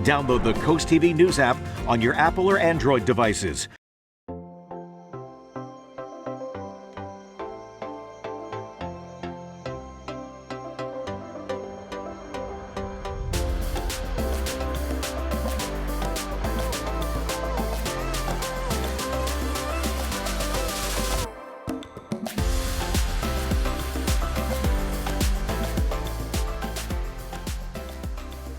Download the Coast TV News app on your Apple or Android devices.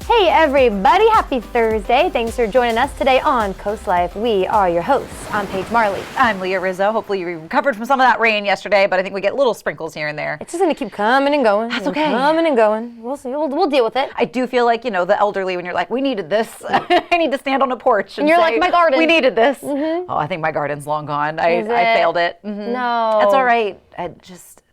Hey everybody, happy Thursday. Thanks for joining us today on Coast Life. We are your hosts. I'm Paige Marley. I'm Leah Rizzo. Hopefully you recovered from some of that rain yesterday, but I think we get little sprinkles here and there. It's just going to keep coming and going. That's okay. Coming and going. We'll see. We'll deal with it. I do feel like, the elderly when you're like, we needed this. I need to stand on a porch and you're say, like, my garden. We needed this. Oh, I think my garden's long gone. I failed it. No. That's all right.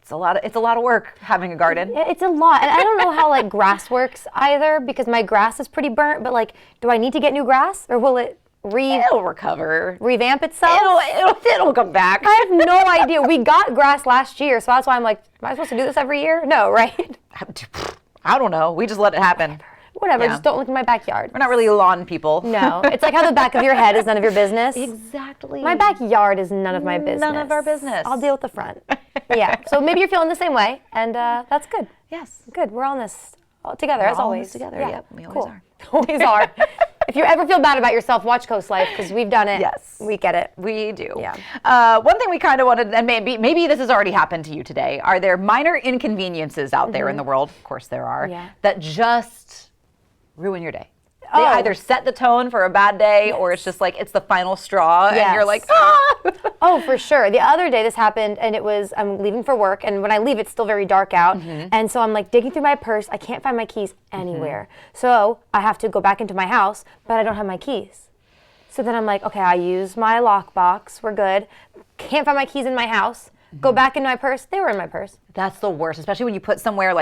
It's a lot of work having a garden. Yeah, it's a lot. And I don't know how grass works either, because my grass is pretty burnt, but do I need to get new grass, or will it it'll recover. Revamp itself? It'll come back. I have no idea. We got grass last year, so that's why I'm like, am I supposed to do this every year? No, right? I don't know. We just let it happen. Whatever, Yeah. just don't look in my backyard. We're not really lawn people. No, it's like how the back of your head is none of your business. Exactly. My backyard is none of my business. None of our business. I'll deal with the front. Yeah, so maybe you're feeling the same way, and that's good. Yes. Good, we're on this all together, as always. Together, Yeah. yep, we always Cool. are. Always are. If you ever feel bad about yourself, watch Coast Life, because we've done it. Yes. We get it. We do. Yeah. One thing we kind of wanted, and maybe this has already happened to you today, are there minor inconveniences out there in the world? Of course there are. Yeah. That just ruin your day. They Oh. either set the tone for a bad day, or it's just like it's the final straw, and you're Yes. like, ah! Oh, for sure. The other day this happened, and I'm leaving for work, and when I leave it's still very dark out, and so I'm digging through my purse. I can't find my keys anywhere. So I have to go back into my house, but I don't have my keys. So then I'm like, okay, I use my lockbox. We're good. Can't find my keys in my house. Go back into my purse. They were in my purse. That's the worst, especially when you put somewhere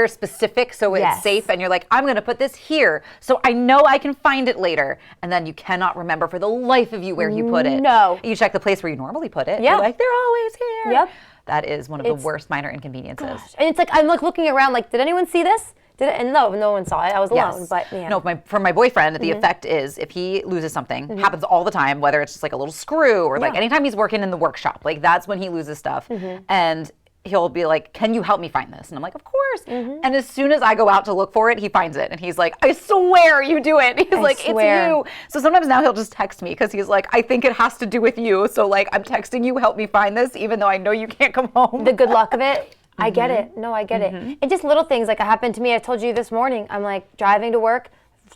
specific so it's Yes. safe, and you're like, I'm going to put this here so I know I can find it later. And then you cannot remember for the life of you where you put it. No. You check the place where you normally put it. Yeah. You're like, they're always here. Yep. That is one of the worst minor inconveniences. And it's I'm looking around did anyone see this? And no one saw it. I was alone. But yeah. No, for my boyfriend, the effect is if he loses something, happens all the time, whether it's just a little screw or anytime he's working in the workshop, that's when he loses stuff. And he'll be like, can you help me find this? And I'm like, of course. And as soon as I go out to look for it, he finds it. And he's like, I swear you do it. He's like, swear. it's you. So sometimes now he'll just text me because he's like, I think it has to do with you. So I'm texting you, help me find this, even though I know you can't come home. The good luck of it. I get it. No, I get it. And just little things it happened to me. I told you this morning. I'm driving to work,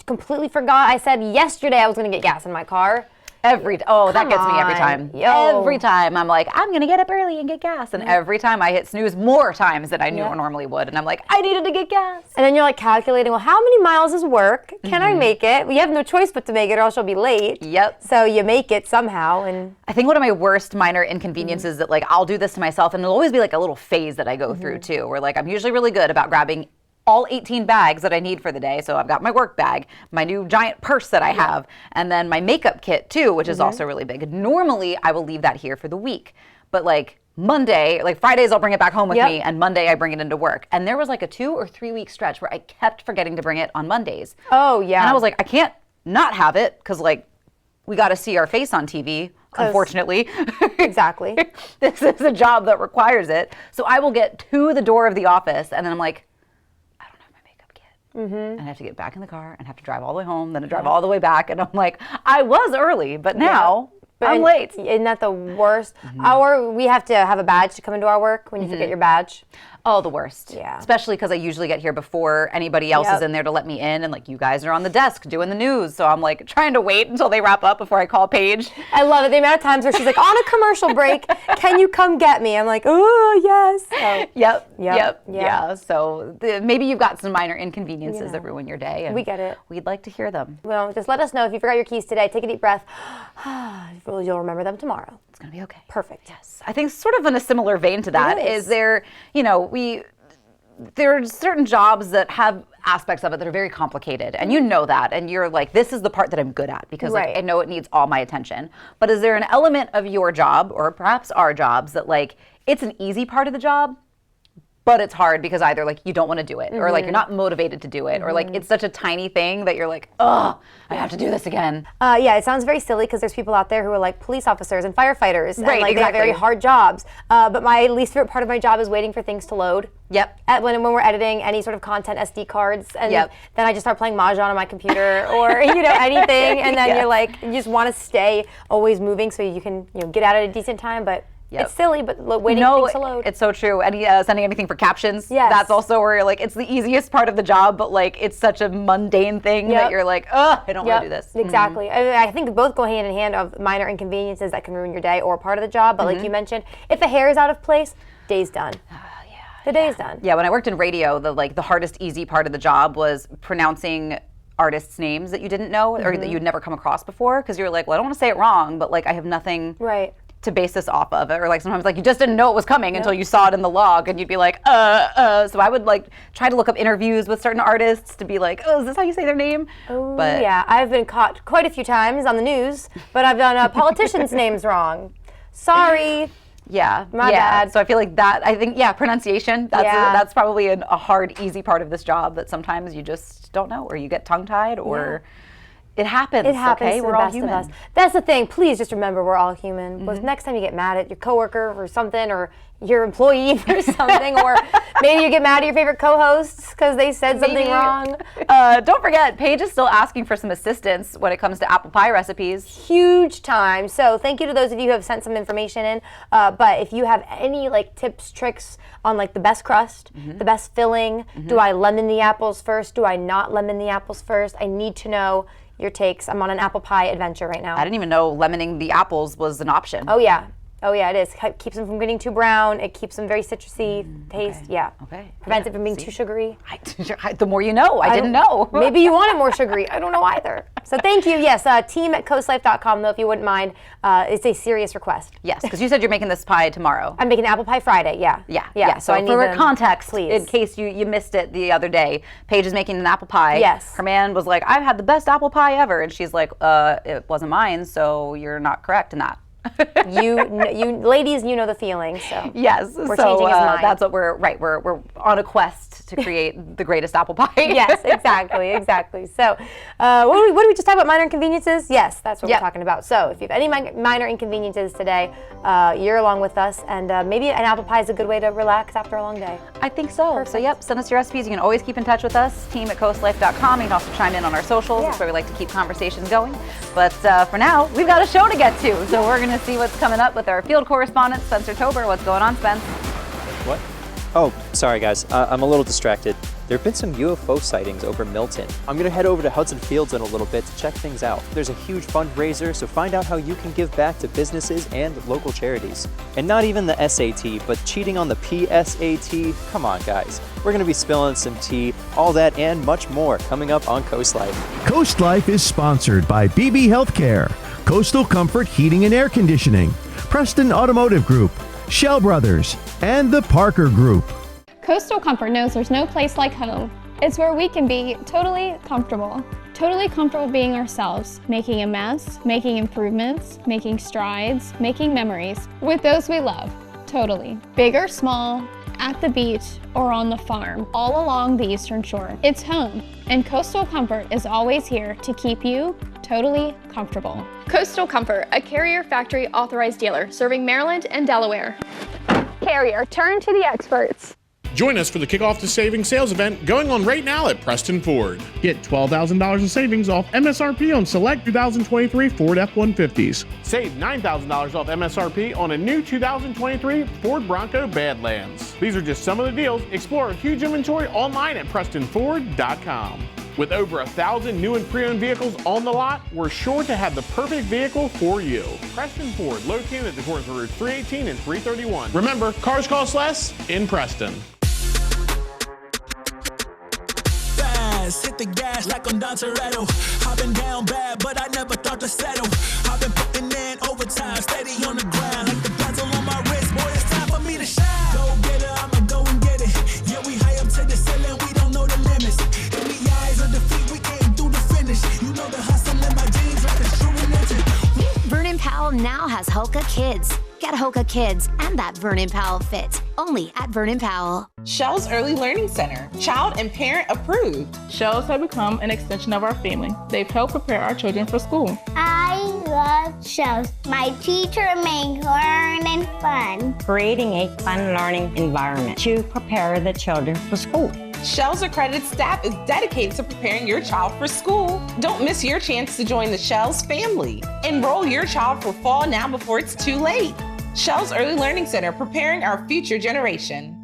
completely forgot. I said yesterday I was going to get gas in my car. That gets me every time. Yo. Every time I'm like, I'm gonna get up early and get gas, and every time I hit snooze more times than I normally would, and I'm like, I needed to get gas. And then you're calculating, well, how many miles is work? Can I make it? Well, you have no choice but to make it, or else you'll be late. Yep. So you make it somehow, and I think one of my worst minor inconveniences that I'll do this to myself, and it'll always be a little phase that I go through too, where I'm usually really good about grabbing all 18 bags that I need for the day. So I've got my work bag, my new giant purse that I have, and then my makeup kit too, which is also really big. Normally I will leave that here for the week, but Monday, Fridays I'll bring it back home with me, and Monday I bring it into work. And there was a 2 or 3 week stretch where I kept forgetting to bring it on Mondays. Oh yeah. And I was like, I can't not have it, because we got to see our face on TV, unfortunately. Exactly. This is a job that requires it. So I will get to the door of the office, and then I'm like, I don't have my makeup kit. And I have to get back in the car and have to drive all the way home, then to drive all the way back. And I'm like, I was early, but now I'm late. Isn't that the worst? We have to have a badge to come into our work when you forget your badge. Oh, the worst. Yeah. Especially because I usually get here before anybody else is in there to let me in. And you guys are on the desk doing the news. So I'm trying to wait until they wrap up before I call Paige. I love it. The amount of times where she's on a commercial break, can you come get me? I'm like, oh, yes. So, Yeah. So maybe you've got some minor inconveniences that ruin your day. And we get it. We'd like to hear them. Well, just let us know if you forgot your keys today. Take a deep breath. You'll remember them tomorrow. It's going to be okay. Perfect. Yes. I think sort of in a similar vein to that is there, there are certain jobs that have aspects of it that are very complicated, and you know that, and you're like, this is the part that I'm good at because I know it needs all my attention. But is there an element of your job, or perhaps our jobs, that it's an easy part of the job, but it's hard because either like you don't want to do it or like you're not motivated to do it or like it's such a tiny thing that you're like, oh, I have to do this again. Yeah, it sounds very silly because there's people out there who are like police officers and firefighters, and Right, like they have very hard jobs. But my least favorite part of my job is waiting for things to load. Yep. When we're editing any sort of content SD cards, and then I just start playing Mahjong on my computer or anything, and then you're like, you just want to stay always moving so you can get out at a decent time, but. It's silly, but waiting for things to load. It's so true. Sending anything for captions. Yes. That's also where you're like, it's the easiest part of the job, but like it's such a mundane thing that you're like, oh, I don't want to do this. Exactly. I think both go hand in hand of minor inconveniences that can ruin your day or part of the job. But like you mentioned, if a hair is out of place, day's done. The day's done. Yeah, when I worked in radio, the hardest easy part of the job was pronouncing artists' names that you didn't know or that you'd never come across before, because you're like, well, I don't want to say it wrong, but like I have nothing to base this off of, or like sometimes like you just didn't know it was coming until you saw it in the log, and you'd be like, so I would like try to look up interviews with certain artists to be like, oh, is this how you say their name? Oh, but yeah, I've been caught quite a few times on the news, but I've done politicians' names wrong. Sorry. Yeah, my bad. So I feel like that, I think, pronunciation, that's probably a hard, easy part of this job that sometimes you just don't know, or you get tongue-tied, or it happens. It happens okay? to We're the all best human. of us. That's the thing. Please just remember we're all human. But next time you get mad at your coworker for something, or your employee for something, or maybe you get mad at your favorite co-hosts because they said something wrong. Don't forget, Paige is still asking for some assistance when it comes to apple pie recipes. Huge time. So thank you to those of you who have sent some information in. But if you have any like tips, tricks on like the best crust, the best filling, do I lemon the apples first? Do I not lemon the apples first? I need to know your takes. I'm on an apple pie adventure right now. I didn't even know lemoning the apples was an option. Oh yeah. Oh yeah, it is. It keeps them from getting too brown. It keeps them very citrusy taste. Okay. Yeah. Okay. Prevents it from being too sugary. The more you know. I didn't know. Maybe you want it more sugary. I don't know either. So thank you. Yes, team@coastlife.com though, if you wouldn't mind. It's a serious request. Yes, because you said you're making this pie tomorrow. I'm making apple pie Friday. Yeah. Yeah. So I need for context, please. in case you missed it the other day, Paige is making an apple pie. Yes. Her man was like, I've had the best apple pie ever, and she's like, it wasn't mine, so you're not correct in that. you ladies, you know the feeling. So yes, we're changing his mind. That's what we're on a quest to create the greatest apple pie. Yes, exactly. So, what did we just talk about? Minor inconveniences? Yes, that's what we're talking about. So, if you have any minor inconveniences today, you're along with us, and maybe an apple pie is a good way to relax after a long day. I think so. Perfect. So, send us your recipes. You can always keep in touch with us. Team@coastlife.com. You can also chime in on our socials. That's where we like to keep conversations going. But for now, we've got a show to get to, so we're going to see what's coming up with our field correspondent, Spencer Tober. What's going on, Spence? What? Oh, sorry guys, I'm a little distracted. There have been some UFO sightings over Milton. I'm gonna head over to Hudson Fields in a little bit to check things out. There's a huge fundraiser, so find out how you can give back to businesses and local charities. And not even the SAT, but cheating on the PSAT? Come on guys. We're gonna be spilling some tea, all that and much more coming up on Coast Life. Coast Life is sponsored by BB Healthcare, Coastal Comfort Heating and Air Conditioning, Preston Automotive Group, Shell Brothers, and the Parker Group. Coastal Comfort knows there's no place like home. It's where we can be totally comfortable being ourselves, making a mess, making improvements, making strides, making memories with those we love, totally. Big or small, at the beach, or on the farm, all along the Eastern Shore. It's home, and Coastal Comfort is always here to keep you totally comfortable. Coastal Comfort, a Carrier Factory authorized dealer serving Maryland and Delaware. Carrier, turn to the experts. Join us for the Kickoff to Savings sales event going on right now at Preston Ford. Get $12,000 in savings off MSRP on select 2023 Ford F-150s. Save $9,000 off MSRP on a new 2023 Ford Bronco Badlands. These are just some of the deals. Explore a huge inventory online at PrestonFord.com. With over 1,000 new and pre-owned vehicles on the lot, we're sure to have the perfect vehicle for you. Preston Ford, located at the corner of Route 318 and 331. Remember, cars cost less in Preston. Hit the gas like I'm Don Toretto. I've been down bad, but I never thought to settle. I've been putting in overtime, steady on the ground. Like the bezel on my wrist, boy, it's time for me to shine. Go get it, I'ma go and get it. Yeah, we high up to the ceiling, we don't know the limits. In the eyes of defeat, we came through the finish. You know the hustle in my jeans like a true religion. Vernon Powell now has Hoka Kids. Get Hoka Kids, and that Vernon Powell fit. Only at Vernon Powell. Shell's Early Learning Center, child and parent approved. Shells have become an extension of our family. They've helped prepare our children for school. I love Shells. My teacher makes learning fun. Creating a fun learning environment to prepare the children for school. Shell's accredited staff is dedicated to preparing your child for school. Don't miss your chance to join the Shell's family. Enroll your child for fall now before it's too late. Shell's Early Learning Center, preparing our future generation.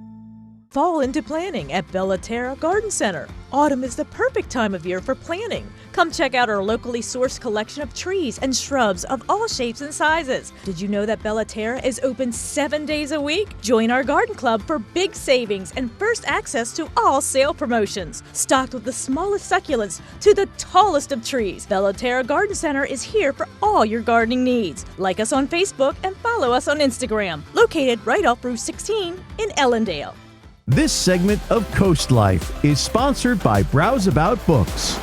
Fall into planning at Bella Terra Garden Center. Autumn is the perfect time of year for planning. Come check out our locally sourced collection of trees and shrubs of all shapes and sizes. Did you know that Bella Terra is open 7 days a week? Join our garden club for big savings and first access to all sale promotions. Stocked with the smallest succulents to the tallest of trees, Bella Terra Garden Center is here for all your gardening needs. Like us on Facebook and follow us on Instagram. Located right off Route 16 in Ellendale. This segment of Coast Life is sponsored by Browseabout Books.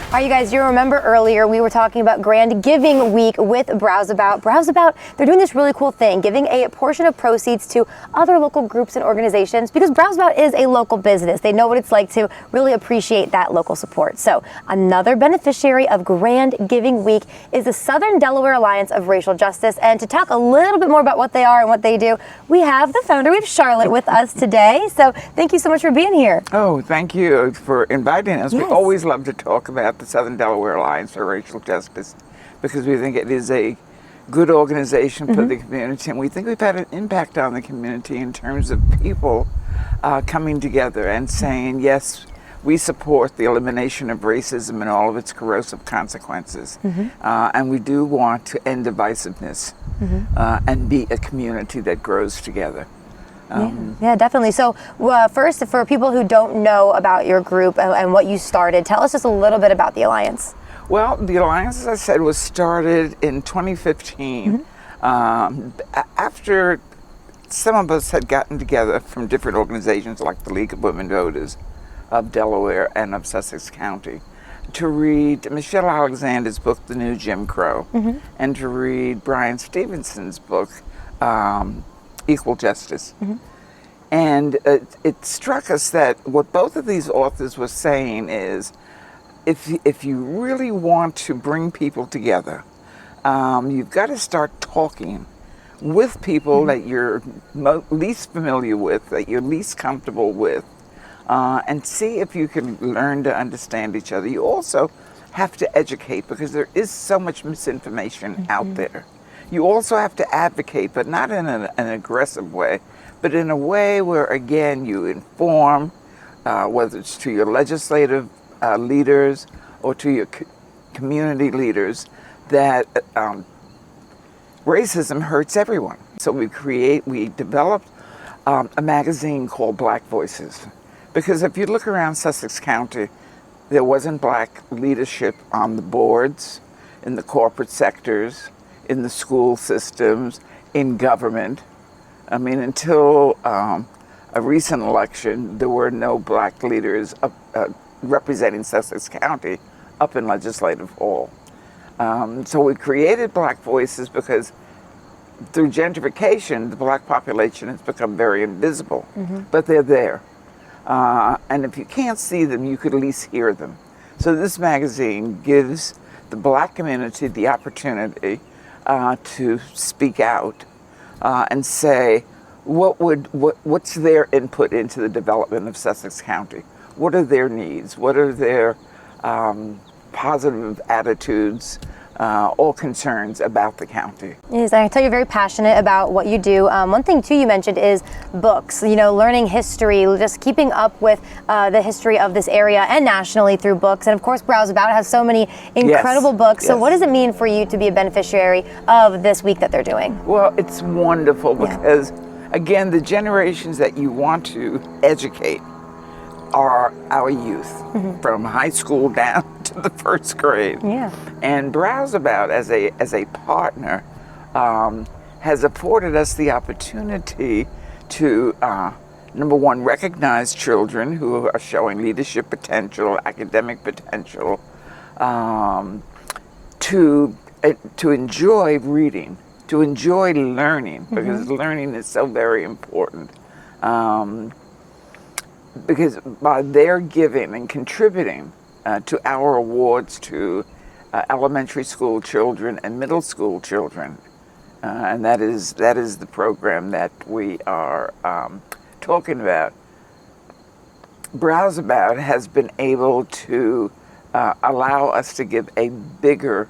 All right, you guys, you remember earlier we were talking about Grand Giving Week with Browseabout. Browseabout, they're doing this really cool thing, giving a portion of proceeds to other local groups and organizations because Browseabout is a local business. They know what it's like to really appreciate that local support. So another beneficiary of Grand Giving Week is the Southern Delaware Alliance of Racial Justice. And to talk a little bit more about what they are and what they do, we have the founder, we have Charlotte with us today. So thank you so much for being here. Oh, thank you for inviting us. Yes. We always love to talk about the Southern Delaware Alliance for Racial Justice because we think it is a good organization for the community, and we think we've had an impact on the community in terms of people coming together and saying, yes, we support the elimination of racism and all of its corrosive consequences, and we do want to end divisiveness and be a community that grows together. Yeah, definitely. So first, for people who don't know about your group and what you started, tell us just a little bit about the Alliance. Well, the Alliance, as I said, was started in 2015 after some of us had gotten together from different organizations like the League of Women Voters of Delaware and of Sussex County to read Michelle Alexander's book, The New Jim Crow, and to read Brian Stevenson's book, Equal Justice. And it struck us that what both of these authors were saying is if you really want to bring people together, you've got to start talking with people that you're least familiar with, that you're least comfortable with, and see if you can learn to understand each other. You also have to educate because there is so much misinformation out there. You also have to advocate, but not in an aggressive way, but in a way where, again, you inform, whether it's to your legislative leaders or to your community leaders, that racism hurts everyone. So we developed a magazine called Black Voices. Because if you look around Sussex County, there wasn't black leadership on the boards, in the corporate sectors, in the school systems, in government. I mean, until a recent election, there were no black leaders representing Sussex County up in Legislative Hall. So we created Black Voices because through gentrification, the black population has become very invisible, but they're there. And if you can't see them, you could at least hear them. So this magazine gives the black community the opportunity to speak out and say what's their input into the development of Sussex County. What are their needs? What are their positive attitudes or concerns about the county? Yes, I can tell you're very passionate about what you do. One thing too you mentioned is books, learning history, just keeping up with the history of this area and nationally through books. And of course, Browseabout has so many incredible books. So what does it mean for you to be a beneficiary of this week that they're doing? Well, it's wonderful because, again, the generations that you want to educate are our youth, from high school down to the first grade. And Browseabout as a partner has afforded us the opportunity to number one, recognize children who are showing leadership potential, academic potential, to enjoy reading, to enjoy learning, because learning is so very important. Because by their giving and contributing to our awards to elementary school children and middle school children, and that is the program that we are talking about. Browseabout has been able to allow us to give a bigger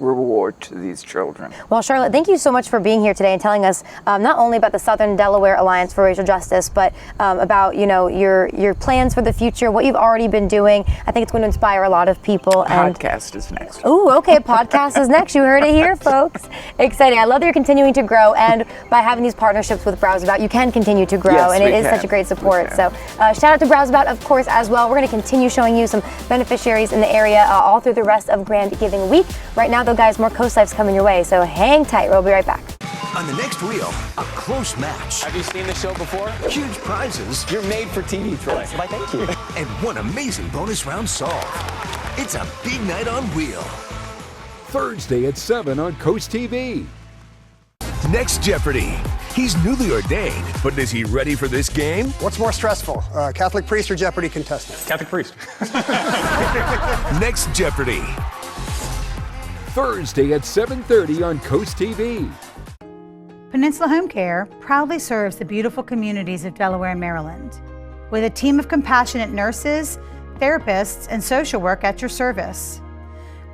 reward to these children. Well, Charlotte, thank you so much for being here today and telling us not only about the Southern Delaware Alliance for Racial Justice, but about your plans for the future, what you've already been doing. I think it's going to inspire a lot of people. Podcast is next. Oh, okay, podcast is next. You heard it here, folks. Exciting. I love that you're continuing to grow, and by having these partnerships with Browseabout, you can continue to grow, and it is such a great support. So shout out to Browseabout, of course, as well. We're going to continue showing you some beneficiaries in the area all through the rest of Grand Giving Week. Right now, though, guys, more Coast Life's coming your way, so hang tight. We'll be right back. On the next reel, a close match. Have you seen the show before? Huge prizes. You're made for TV, Troy. Why, thank you. And one amazing bonus round solved. It's a big night on Wheel. Thursday at 7 on Coast TV. Next Jeopardy! He's newly ordained, but is he ready for this game? What's more stressful, Catholic priest or Jeopardy contestant? Catholic priest. Next Jeopardy! Thursday at 7:30 on Coast TV. Peninsula Home Care proudly serves the beautiful communities of Delaware and Maryland with a team of compassionate nurses, therapists, and social work at your service.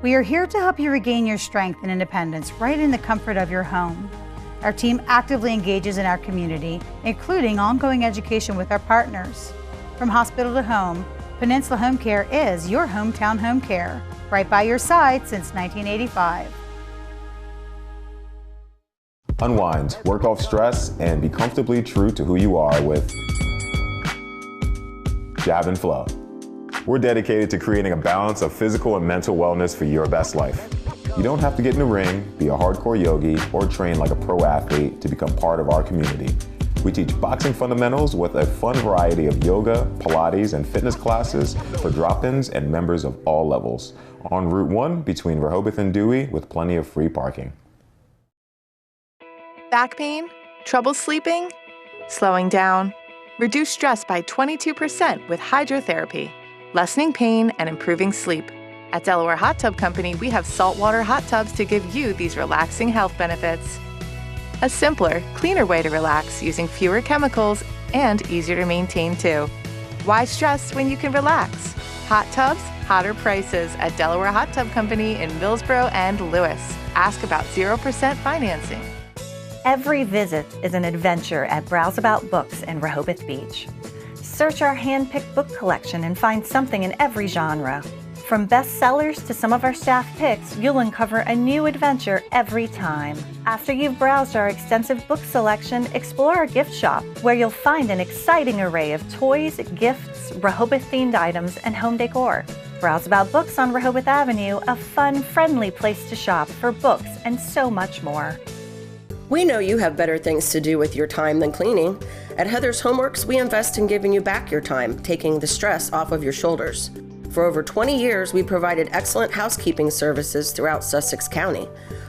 We are here to help you regain your strength and independence right in the comfort of your home. Our team actively engages in our community, including ongoing education with our partners. From hospital to home, Peninsula Home Care is your hometown home care, right by your side since 1985. Unwind, work off stress, and be comfortably true to who you are with Jab and Flow. We're dedicated to creating a balance of physical and mental wellness for your best life. You don't have to get in the ring, be a hardcore yogi, or train like a pro athlete to become part of our community. We teach boxing fundamentals with a fun variety of yoga, Pilates, and fitness classes for drop-ins and members of all levels. On Route 1 between Rehoboth and Dewey with plenty of free parking. Back pain? Trouble sleeping? Slowing down? Reduce stress by 22% with hydrotherapy, lessening pain and improving sleep. At Delaware Hot Tub Company, we have saltwater hot tubs to give you these relaxing health benefits. A simpler, cleaner way to relax using fewer chemicals and easier to maintain too. Why stress when you can relax? Hot tubs, hotter prices at Delaware Hot Tub Company in Millsboro and Lewis. Ask about 0% financing. Every visit is an adventure at Browseabout Books in Rehoboth Beach. Search our hand-picked book collection and find something in every genre. From bestsellers to some of our staff picks, you'll uncover a new adventure every time. After you've browsed our extensive book selection, explore our gift shop, where you'll find an exciting array of toys, gifts, Rehoboth-themed items, and home decor. Browseabout Books on Rehoboth Avenue, a fun, friendly place to shop for books and so much more. We know you have better things to do with your time than cleaning. At Heather's Homeworks, we invest in giving you back your time, taking the stress off of your shoulders. For over 20 years, we provided excellent housekeeping services throughout Sussex County.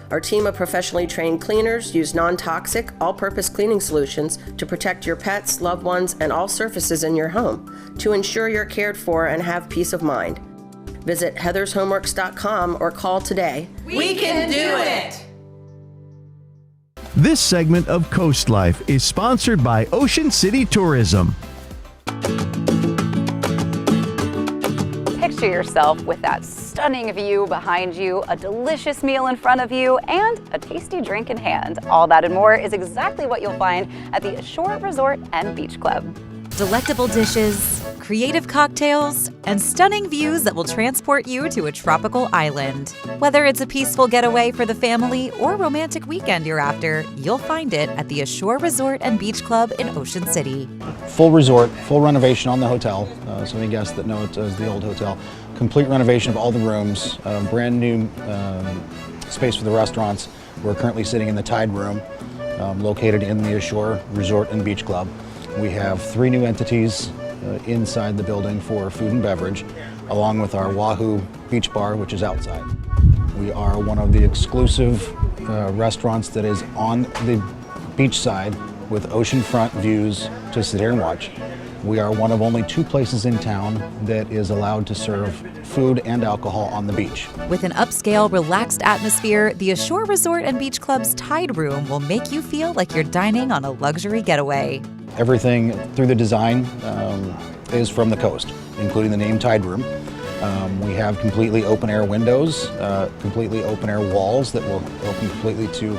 Our team of professionally trained cleaners use non-toxic, all-purpose cleaning solutions to protect your pets, loved ones, and all surfaces in your home to ensure you're cared for and have peace of mind. Visit heathershomeworks.com or call today. We can do it! This segment of Coast Life is sponsored by Ocean City Tourism. Picture yourself with that stunning view behind you, a delicious meal in front of you, and a tasty drink in hand. All that and more is exactly what you'll find at the Ashore Resort and Beach Club. Delectable dishes, creative cocktails, and stunning views that will transport you to a tropical island. Whether it's a peaceful getaway for the family or romantic weekend you're after, you'll find it at the Ashore Resort and Beach Club in Ocean City. Full resort, full renovation on the hotel. So any guests that know it as the old hotel. Complete renovation of all the rooms, brand new space for the restaurants. We're currently sitting in the Tide Room, located in the Ashore Resort and Beach Club. We have 3 new entities inside the building for food and beverage, along with our Wahoo Beach Bar, which is outside. We are one of the exclusive restaurants that is on the beach side with oceanfront views to sit here and watch. We are one of only 2 places in town that is allowed to serve food and alcohol on the beach. With an upscale, relaxed atmosphere, the Ashore Resort and Beach Club's Tide Room will make you feel like you're dining on a luxury getaway. Everything through the design is from the coast, including the name Tide Room. We have completely open-air windows, completely open-air walls that will open completely to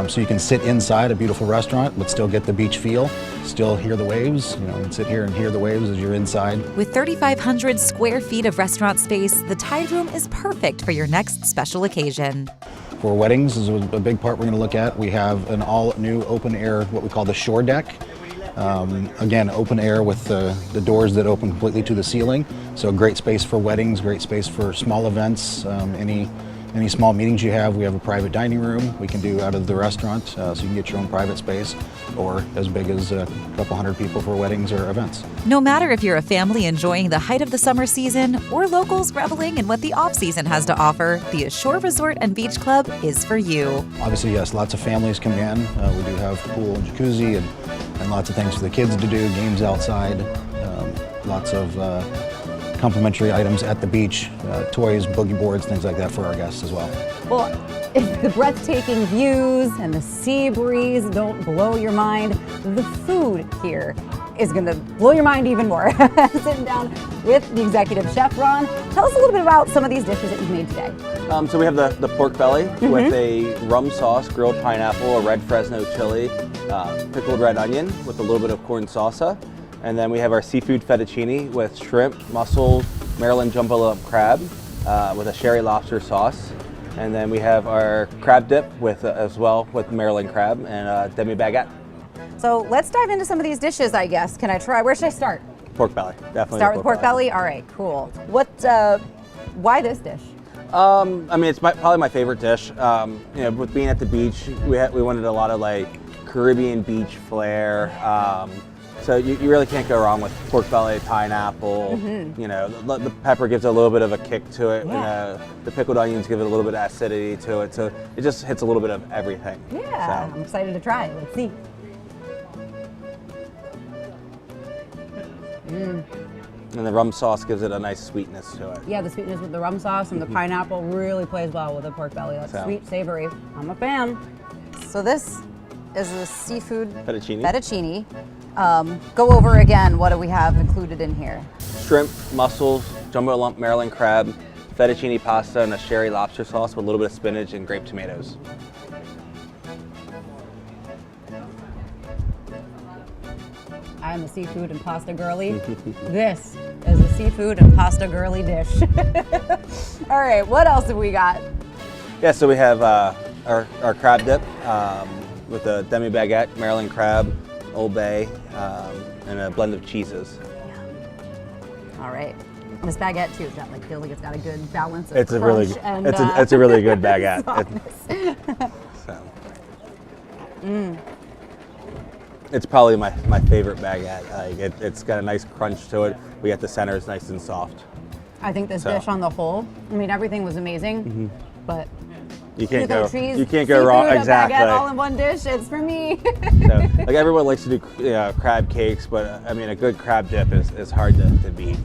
so you can sit inside a beautiful restaurant but still get the beach feel, still hear the waves. You know, you can sit here and hear the waves as you're inside. With 3,500 square feet of restaurant space, the Tide Room is perfect for your next special occasion. For weddings is a big part we're going to look at. We have an all-new open-air, what we call the shore deck. Again, open air with the doors that open completely to the ceiling. So great space for weddings, great space for small events, any small meetings you have. We have a private dining room we can do out of the restaurant, so you can get your own private space, or as big as a couple hundred people for weddings or events. No matter if you're a family enjoying the height of the summer season or locals reveling in what the off-season has to offer, the Ashore Resort and Beach Club is for you. Obviously, yes, lots of families come in. We do have pool and jacuzzi and lots of things for the kids to do, games outside, lots of complimentary items at the beach, toys, boogie boards, things like that for our guests as well. Well, if the breathtaking views and the sea breeze don't blow your mind, the food here is going to blow your mind even more. Sitting down with the executive chef, Ron. Tell us a little bit about some of these dishes that you've made today. So we have the pork belly with a rum sauce, grilled pineapple, a red Fresno chili, pickled red onion with a little bit of corn salsa. And then we have our seafood fettuccine with shrimp, mussels, Maryland jumbo lump crab with a sherry lobster sauce. And then we have our crab dip with as well with Maryland crab and demi baguette. So let's dive into some of these dishes, I guess. Can I try? Where should I start? Pork belly, definitely. Start with pork belly? All right, cool. Why this dish? I mean, it's probably my favorite dish. You know, with being at the beach, we wanted a lot of like Caribbean beach flair. So you really can't go wrong with pork belly, pineapple. You know, the pepper gives a little bit of a kick to it. Yeah. And, the pickled onions give it a little bit of acidity to it. So it just hits a little bit of everything. Yeah, So. I'm excited to try it. Let's see. And the rum sauce gives it a nice sweetness to it. Yeah, the sweetness with the rum sauce and the pineapple really plays well with the pork belly. That's sweet, savory. I'm a fan. So this is the seafood fettuccine. Go over again, what do we have included in here? Shrimp, mussels, jumbo lump Maryland crab, fettuccine pasta, and a sherry lobster sauce with a little bit of spinach and grape tomatoes. I'm a seafood and pasta girly. This is a seafood and pasta girly dish. All right, what else have we got? Yeah, so we have our crab dip with a demi baguette, Maryland crab, Old Bay, and a blend of cheeses. All right. And this baguette too, feels like it's got a good balance of It's a really good baguette. It's probably my favorite baguette. It's got a nice crunch to it. We got the center is nice and soft. I think this dish on the whole, I mean, everything was amazing, but you can't go wrong. Exactly. Baguette all in one dish. It's for me. So, like everyone likes to do crab cakes, but I mean a good crab dip is hard to beat.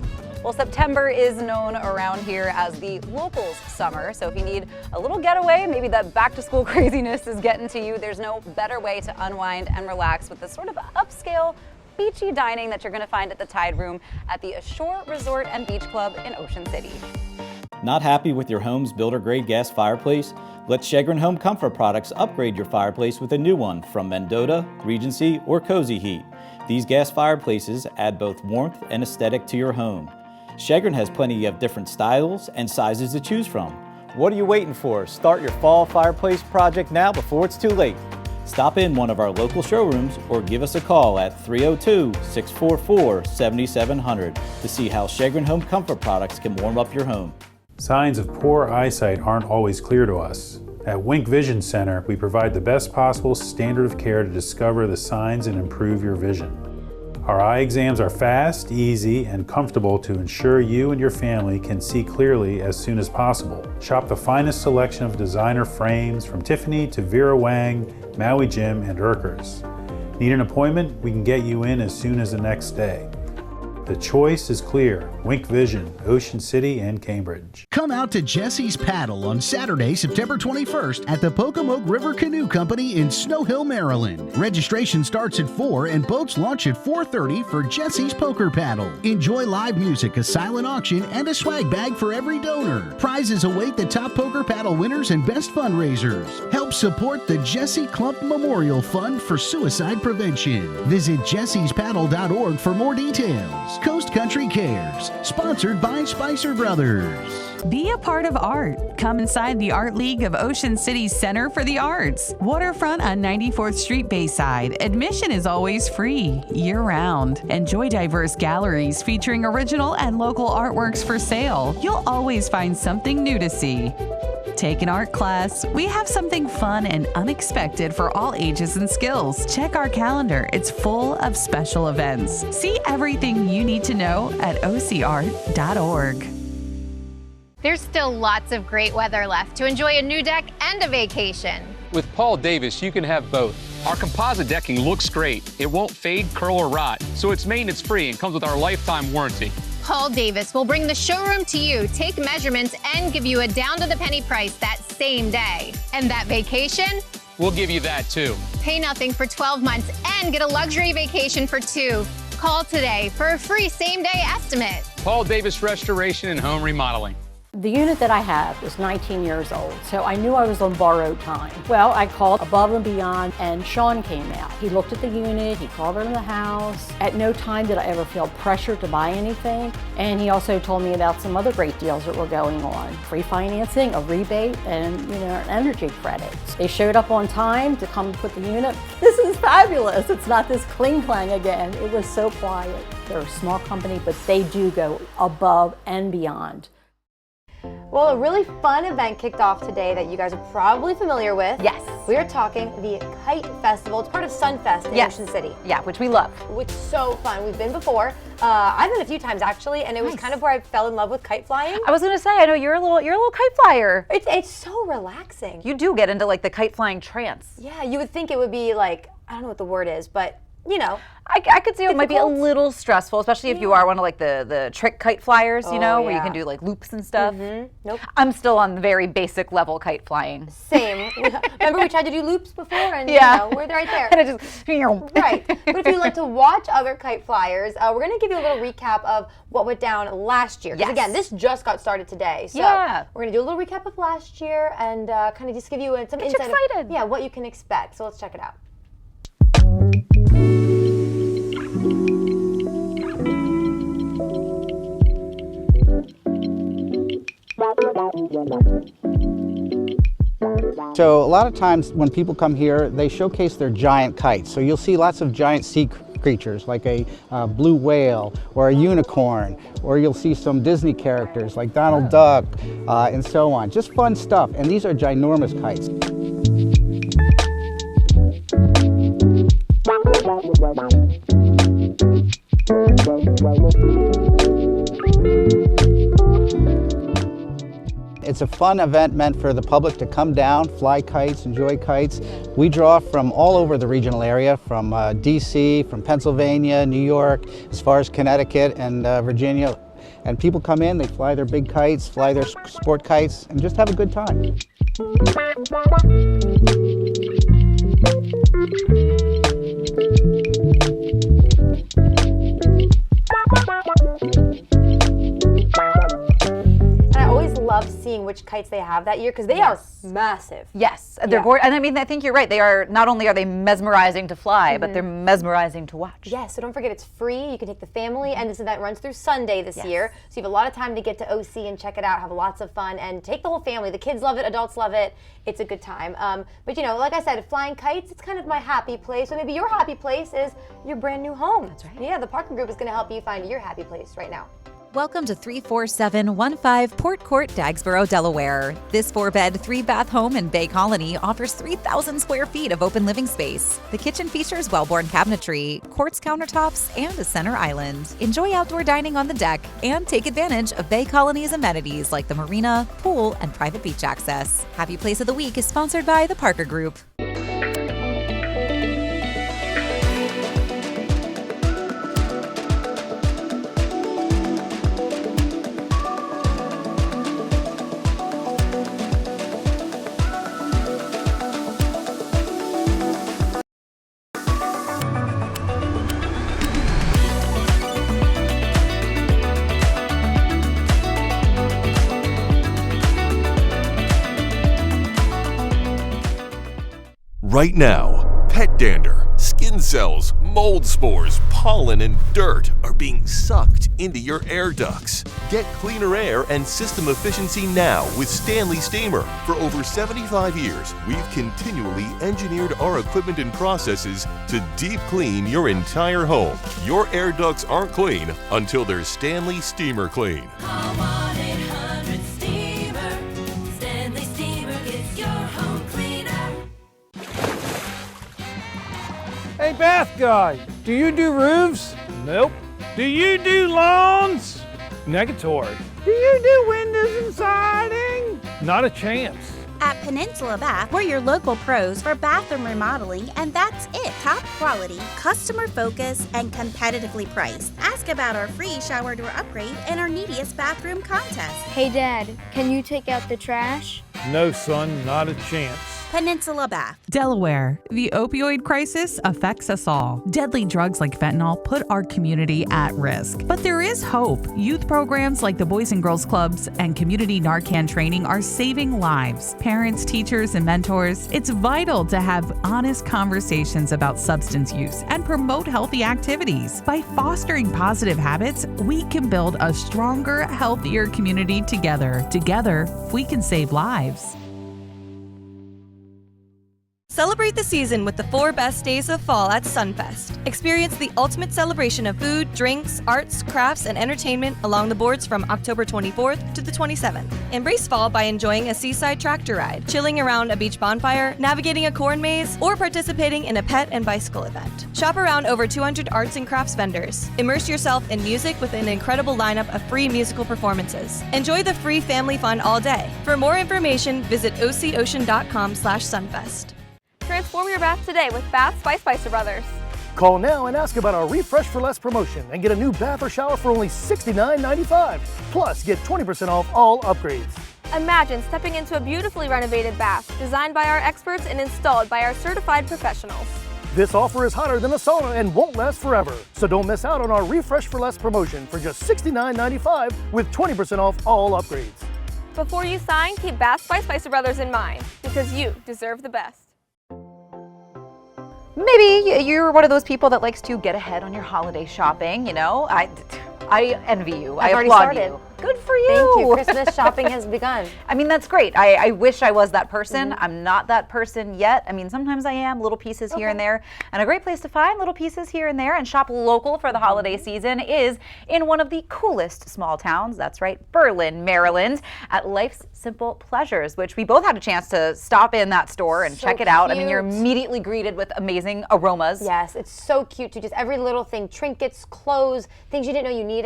Well, September is known around here as the locals' summer, so if you need a little getaway, maybe that back-to-school craziness is getting to you, there's no better way to unwind and relax with the sort of upscale, beachy dining that you're going to find at the Tide Room at the Ashore Resort and Beach Club in Ocean City. Not happy with your home's builder-grade gas fireplace? Let Shegrin Home Comfort Products upgrade your fireplace with a new one from Mendota, Regency, or Cozy Heat. These gas fireplaces add both warmth and aesthetic to your home. Shegrin has plenty of different styles and sizes to choose from. What are you waiting for? Start your fall fireplace project now before it's too late. Stop in one of our local showrooms or give us a call at 302-644-7700 to see how Shegrin Home Comfort Products can warm up your home. Signs of poor eyesight aren't always clear to us. At Wink Vision Center, we provide the best possible standard of care to discover the signs and improve your vision. Our eye exams are fast, easy, and comfortable to ensure you and your family can see clearly as soon as possible. Shop the finest selection of designer frames from Tiffany to Vera Wang, Maui Jim, and Urkers. Need an appointment? We can get you in as soon as the next day. The choice is clear. Wink Vision, Ocean City and Cambridge. Come out to Jesse's Paddle on Saturday, September 21st at the Pocomoke River Canoe Company in Snow Hill, Maryland. Registration starts at 4 and boats launch at 4:30 for Jesse's Poker Paddle. Enjoy live music, a silent auction, and a swag bag for every donor. Prizes await the top poker paddle winners and best fundraisers. Help support the Jesse Klump Memorial Fund for Suicide Prevention. Visit jessespaddle.org for more details. Coast Country Cares, sponsored by Spicer Brothers. Be a part of art. Come inside the Art League of Ocean City's Center for the Arts. Waterfront on 94th Street Bayside. Admission is always free, year-round. Enjoy diverse galleries featuring original and local artworks for sale. You'll always find something new to see. Take an art class. We have something fun and unexpected for all ages and skills. Check our calendar. It's full of special events. See everything you need to know at ocart.org. There's still lots of great weather left to enjoy a new deck and a vacation. With Paul Davis, you can have both. Our composite decking looks great. It won't fade, curl, or rot, so it's maintenance free and comes with our lifetime warranty. Paul Davis will bring the showroom to you, take measurements, and give you a down-to-the-penny price that same day. And that vacation? We'll give you that, too. Pay nothing for 12 months and get a luxury vacation for 2. Call today for a free same-day estimate. Paul Davis Restoration and Home Remodeling. The unit that I have is 19 years old, so I knew I was on borrowed time. Well, I called Above and Beyond, and Sean came out. He looked at the unit, he called around the house. At no time did I ever feel pressure to buy anything, and he also told me about some other great deals that were going on. Free financing, a rebate, and an energy credit. They showed up on time to come put the unit. This is fabulous. It's not this cling clang again. It was so quiet. They're a small company, but they do go above and beyond. Well, a really fun event kicked off today that you guys are probably familiar with. Yes. We are talking the Kite Festival. It's part of Sunfest in Ocean City. Yeah, which we love. Which is so fun. We've been before. I've been a few times actually, and it was kind of where I fell in love with kite flying. I was gonna say, I know you're a little kite flyer. It's so relaxing. You do get into like the kite flying trance. Yeah, you would think it would be like, I don't know what the word is, but I could see it might be a little stressful, especially if you are one of like the trick kite flyers, where you can do like loops and stuff. Nope. I'm still on the very basic level kite flying. Same. Remember we tried to do loops before, and we're right there. And it just right. But if you'd like to watch other kite flyers, we're going to give you a little recap of what went down last year. Because again, this just got started today. So we're going to do a little recap of last year and kind of just give you some insight of what you can expect. So let's check it out. So a lot of times when people come here, they showcase their giant kites. So you'll see lots of giant sea creatures like a blue whale or a unicorn, or you'll see some Disney characters like Donald Duck and so on. Just fun stuff, and these are ginormous kites. It's a fun event meant for the public to come down, fly kites, enjoy kites. We draw from all over the regional area, from DC, from Pennsylvania, New York, as far as Connecticut and Virginia. And people come in, they fly their big kites, fly their sport kites, and just have a good time. Love seeing which kites they have that year because they are massive. Yes, they're gorgeous. And I mean, I think you're right. They are not only are they mesmerizing to fly, but they're mesmerizing to watch. Yes, so don't forget it's free. You can take the family, and this event runs through Sunday this year. So you have a lot of time to get to OC and check it out, have lots of fun, and take the whole family. The kids love it, adults love it. It's a good time. But like I said, flying kites, it's kind of my happy place. So maybe your happy place is your brand new home. That's right. Yeah, the parking group is going to help you find your happy place right now. Welcome to 34715 Port Court, Dagsboro, Delaware. This 4-bed, 3-bath home in Bay Colony offers 3,000 square feet of open living space. The kitchen features well-born cabinetry, quartz countertops, and a center island. Enjoy outdoor dining on the deck and take advantage of Bay Colony's amenities like the marina, pool, and private beach access. Happy Place of the Week is sponsored by the Parker Group. Right now, pet dander, skin cells, mold spores, pollen, and dirt are being sucked into your air ducts. Get cleaner air and system efficiency now with Stanley Steamer. For over 75 years, we've continually engineered our equipment and processes to deep clean your entire home. Your air ducts aren't clean until they're Stanley Steamer clean. Call 1-800-STEAMER. Stanley Steamer gets your home cleaner. Hey, bath guy, do you do roofs? Nope. Do you do lawns? Negatory. Do you do windows and siding? Not a chance. At Peninsula Bath, we're your local pros for bathroom remodeling, and that's it. Top quality, customer focused, and competitively priced. Ask about our free shower door upgrade and our neediest bathroom contest. Hey, Dad, can you take out the trash? No, son, not a chance. Peninsula Bath. Delaware, the opioid crisis affects us all. Deadly drugs like fentanyl put our community at risk. But there is hope. Youth programs like the Boys and Girls Clubs and community Narcan training are saving lives. Parents, teachers, and mentors, it's vital to have honest conversations about substance use and promote healthy activities. By fostering positive habits, we can build a stronger, healthier community together. Together, we can save lives. Celebrate the season with the 4 best days of fall at Sunfest. Experience the ultimate celebration of food, drinks, arts, crafts, and entertainment along the boards from October 24th to the 27th. Embrace fall by enjoying a seaside tractor ride, chilling around a beach bonfire, navigating a corn maze, or participating in a pet and bicycle event. Shop around over 200 arts and crafts vendors. Immerse yourself in music with an incredible lineup of free musical performances. Enjoy the free family fun all day. For more information, visit ococean.com/sunfest. Transform your bath today with Baths by Spicer Brothers. Call now and ask about our Refresh for Less promotion and get a new bath or shower for only $69.95. Plus, get 20% off all upgrades. Imagine stepping into a beautifully renovated bath designed by our experts and installed by our certified professionals. This offer is hotter than a sauna and won't last forever. So don't miss out on our Refresh for Less promotion for just $69.95 with 20% off all upgrades. Before you sign, keep Baths by Spicer Brothers in mind because you deserve the best. Maybe you're one of those people that likes to get ahead on your holiday shopping, you know. I envy you. I applaud you. Good for you. Thank you. Christmas shopping has begun. I mean, that's great. I wish I was that person. I'm not that person yet. I mean, sometimes I am, little pieces here and there. And a great place to find little pieces here and there and shop local for the holiday season is in one of the coolest small towns. That's right, Berlin, Maryland, at Life's Simple Pleasures, which we both had a chance to stop in that store and check it out. I mean, you're immediately greeted with amazing aromas. Yes, it's so cute too. Just every little thing, trinkets, clothes, things you didn't know you needed.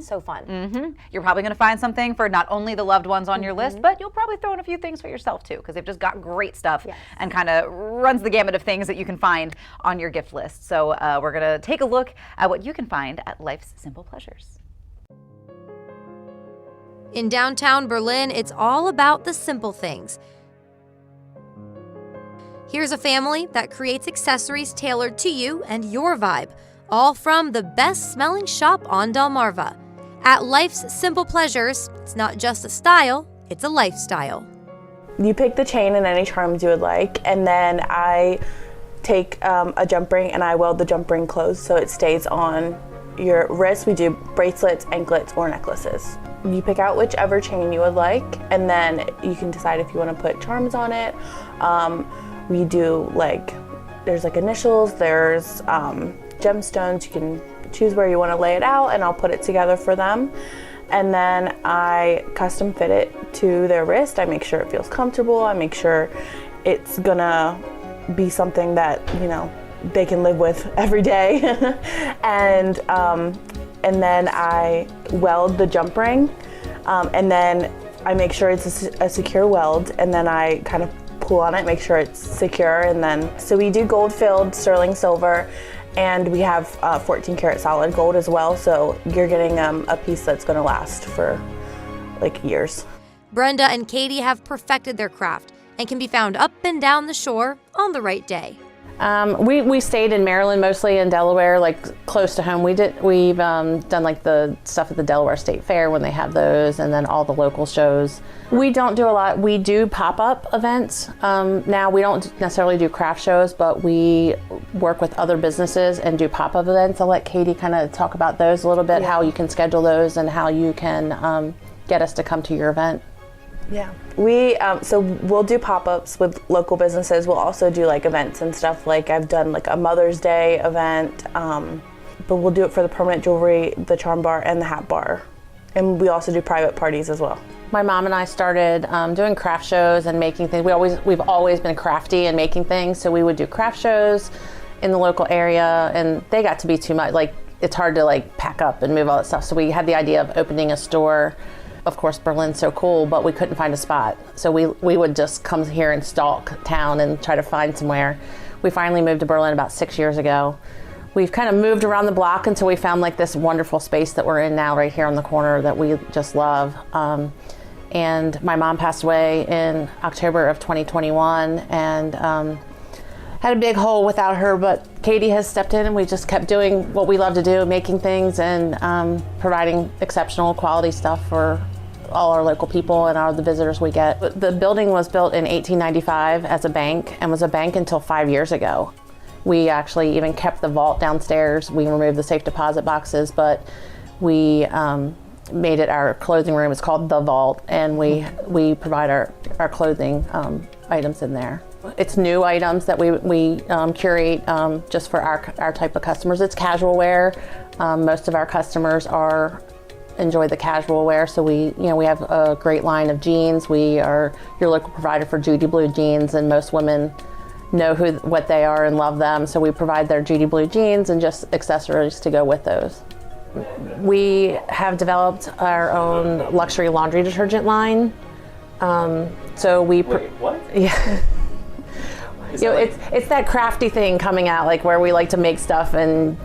So fun. You're probably going to find something for not only the loved ones on your list, but you'll probably throw in a few things for yourself too, because they've just got great stuff and kind of runs the gamut of things that you can find on your gift list. So we're going to take a look at what you can find at Life's Simple Pleasures. In downtown Berlin, it's all about the simple things. Here's a family that creates accessories tailored to you and your vibe, all from the best-smelling shop on Delmarva. At Life's Simple Pleasures, it's not just a style, it's a lifestyle. You pick the chain and any charms you would like, and then I take a jump ring and I weld the jump ring closed so it stays on your wrist. We do bracelets, anklets, or necklaces. You pick out whichever chain you would like, and then you can decide if you want to put charms on it. We do there's initials, there's gemstones. You can choose where you want to lay it out, and I'll put it together for them. And then I custom fit it to their wrist. I make sure it feels comfortable. I make sure it's gonna be something that, you know, they can live with every day. And then I weld the jump ring, and then I make sure it's a secure weld, and then I kind of pull on it, make sure it's secure, and then, so we do gold filled sterling silver, and we have 14 karat solid gold as well, so you're getting a piece that's gonna last for like years. Brenda and Katie have perfected their craft and can be found up and down the shore on the right day. We stayed in Maryland, mostly in Delaware, like close to home. We've done like the stuff at the Delaware State Fair when they have those, and then all the local shows. We don't do a lot. We do pop-up events. Now we don't necessarily do craft shows, but we work with other businesses and do pop-up events. I'll let Katie kind of talk about those a little bit, how you can schedule those and how you can get us to come to your event. Yeah, so we'll do pop-ups with local businesses. We'll also do like events and stuff. Like I've done like a Mother's Day event, but we'll do it for the permanent jewelry, the charm bar, and the hat bar. And we also do private parties as well. My mom and I started doing craft shows and making things. We've always been crafty and making things, so we would do craft shows in the local area, and they got to be too much. Like it's hard to like pack up and move all that stuff. So we had the idea of opening a store. Of course, Berlin's so cool, but we couldn't find a spot. So we would just come here and stalk town and try to find somewhere. We finally moved to Berlin about 6 years ago. We've kind of moved around the block until we found like this wonderful space that we're in now right here on the corner that we just love. And my mom passed away in October of 2021, and had a big hole without her, but Katie has stepped in and we just kept doing what we love to do, making things and providing exceptional quality stuff for all our local people and all the visitors we get. The building was built in 1895 as a bank and was a bank until 5 years ago. We actually even kept the vault downstairs. We removed the safe deposit boxes, but we made it our clothing room. It's called The Vault, and we provide our clothing items in there. It's new items that we curate just for our type of customers. It's casual wear. Most of our customers enjoy the casual wear, so we have a great line of jeans. We are your local provider for Judy Blue jeans, and most women know what they are and love them, so we provide their Judy Blue jeans and just accessories to go with those. We have developed our own luxury laundry detergent line. Wait, what? Yeah. It's that crafty thing coming out, like where we like to make stuff and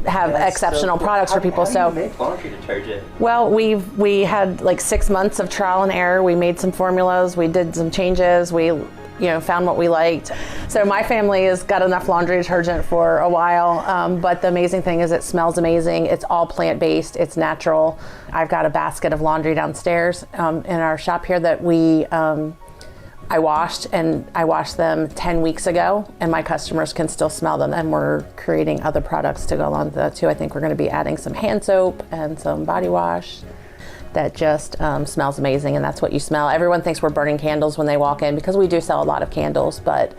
have exceptional products for people. How do you make laundry detergent? Well, we had like 6 months of trial and error. We made some formulas, we did some changes, we found what we liked. So my family has got enough laundry detergent for a while, but the amazing thing is it smells amazing. It's all plant-based, it's natural. I've got a basket of laundry downstairs in our shop here that I washed them 10 weeks ago, and my customers can still smell them, and we're creating other products to go along with that too. I think we're going to be adding some hand soap and some body wash that just smells amazing, and that's what you smell. Everyone thinks we're burning candles when they walk in, because we do sell a lot of candles, but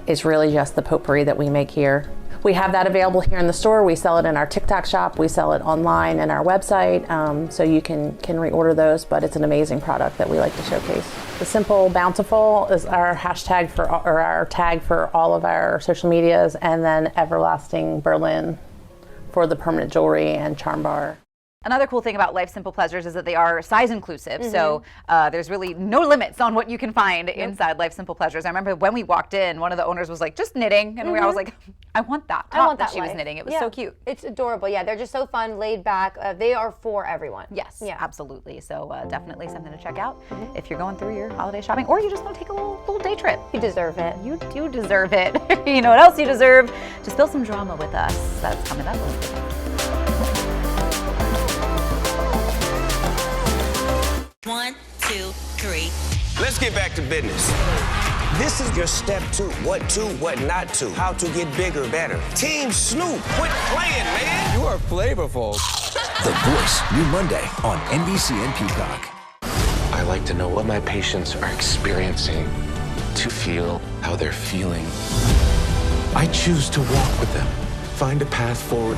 it's really just the potpourri that we make here. We have that available here in the store. We sell it in our TikTok shop. We sell it online in our website, so you can reorder those, but it's an amazing product that we like to showcase. The Simple Bountiful is our hashtag or our tag for all of our social medias, and then Everlasting Berlin for the permanent jewelry and charm bar. Another cool thing about Life Simple Pleasures is that they are size inclusive, so there's really no limits on what you can find inside Life Simple Pleasures. I remember when we walked in, one of the owners was like, just knitting, and I was like, I want that top I want that she was life. knitting. It was so cute. It's adorable. Yeah, they're just so fun, laid back. They are for everyone. Yes, absolutely. So definitely something to check out if you're going through your holiday shopping, or you just want to take a little day trip. You deserve it. You do deserve it. You know what else you deserve? To spill some drama with us. That's coming up when we get back. 1, 2, 3. Let's get back to business. This is your step 2. What to, what not to. How to get bigger, better. Team Snoop, quit playing, man. You are flavorful. The Voice, new Monday on NBC and Peacock. I like to know what my patients are experiencing, to feel how they're feeling. I choose to walk with them, find a path forward.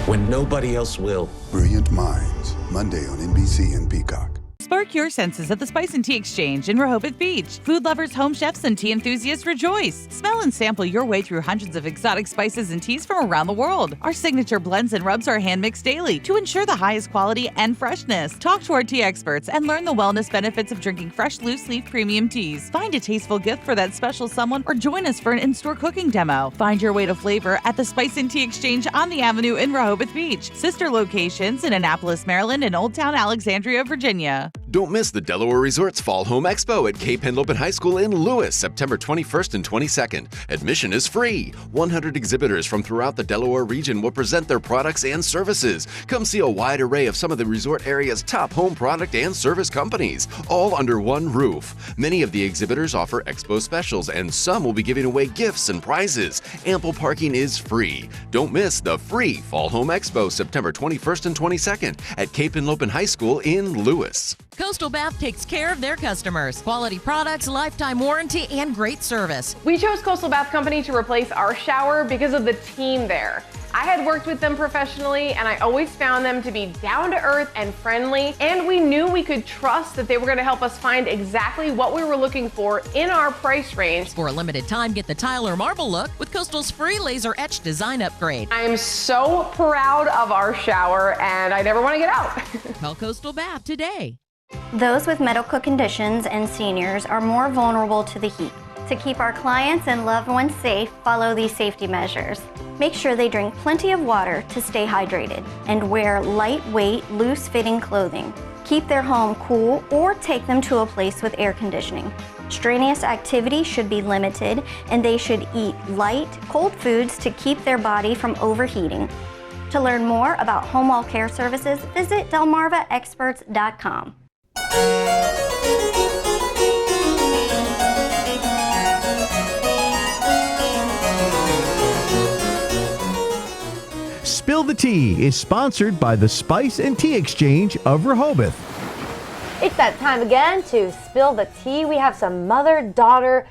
when nobody else will. Brilliant Minds, Monday on NBC and Peacock. Spark your senses at the Spice and Tea Exchange in Rehoboth Beach. Food lovers, home chefs, and tea enthusiasts rejoice. Smell and sample your way through hundreds of exotic spices and teas from around the world. Our signature blends and rubs are hand-mixed daily to ensure the highest quality and freshness. Talk to our tea experts and learn the wellness benefits of drinking fresh, loose-leaf premium teas. Find a tasteful gift for that special someone or join us for an in-store cooking demo. Find your way to flavor at the Spice and Tea Exchange on the Avenue in Rehoboth Beach. Sister locations in Annapolis, Maryland, and Old Town Alexandria, Virginia. Don't miss the Delaware Resort's Fall Home Expo at Cape Henlopen High School in Lewis, September 21st and 22nd. Admission is free. 100 exhibitors from throughout the Delaware region will present their products and services. Come see a wide array of some of the resort area's top home product and service companies, all under one roof. Many of the exhibitors offer expo specials, and some will be giving away gifts and prizes. Ample parking is free. Don't miss the free Fall Home Expo, September 21st and 22nd at Cape Henlopen High School in Lewis. Coastal Bath takes care of their customers. Quality products, lifetime warranty, and great service. We chose Coastal Bath Company to replace our shower because of the team there. I had worked with them professionally, and I always found them to be down to earth and friendly, and we knew we could trust that they were going to help us find exactly what we were looking for in our price range. For a limited time, get the tile or marble look with Coastal's free laser etch design upgrade. I am so proud of our shower, and I never want to get out. Call Coastal Bath today. Those with medical conditions and seniors are more vulnerable to the heat. To keep our clients and loved ones safe, follow these safety measures. Make sure they drink plenty of water to stay hydrated and wear lightweight, loose-fitting clothing. Keep their home cool or take them to a place with air conditioning. Strenuous activity should be limited, and they should eat light, cold foods to keep their body from overheating. To learn more about home wall care services, visit delmarvaexperts.com. Spill the Tea is sponsored by the Spice and Tea Exchange of Rehoboth. It's that time again to spill the tea. We have some mother-daughter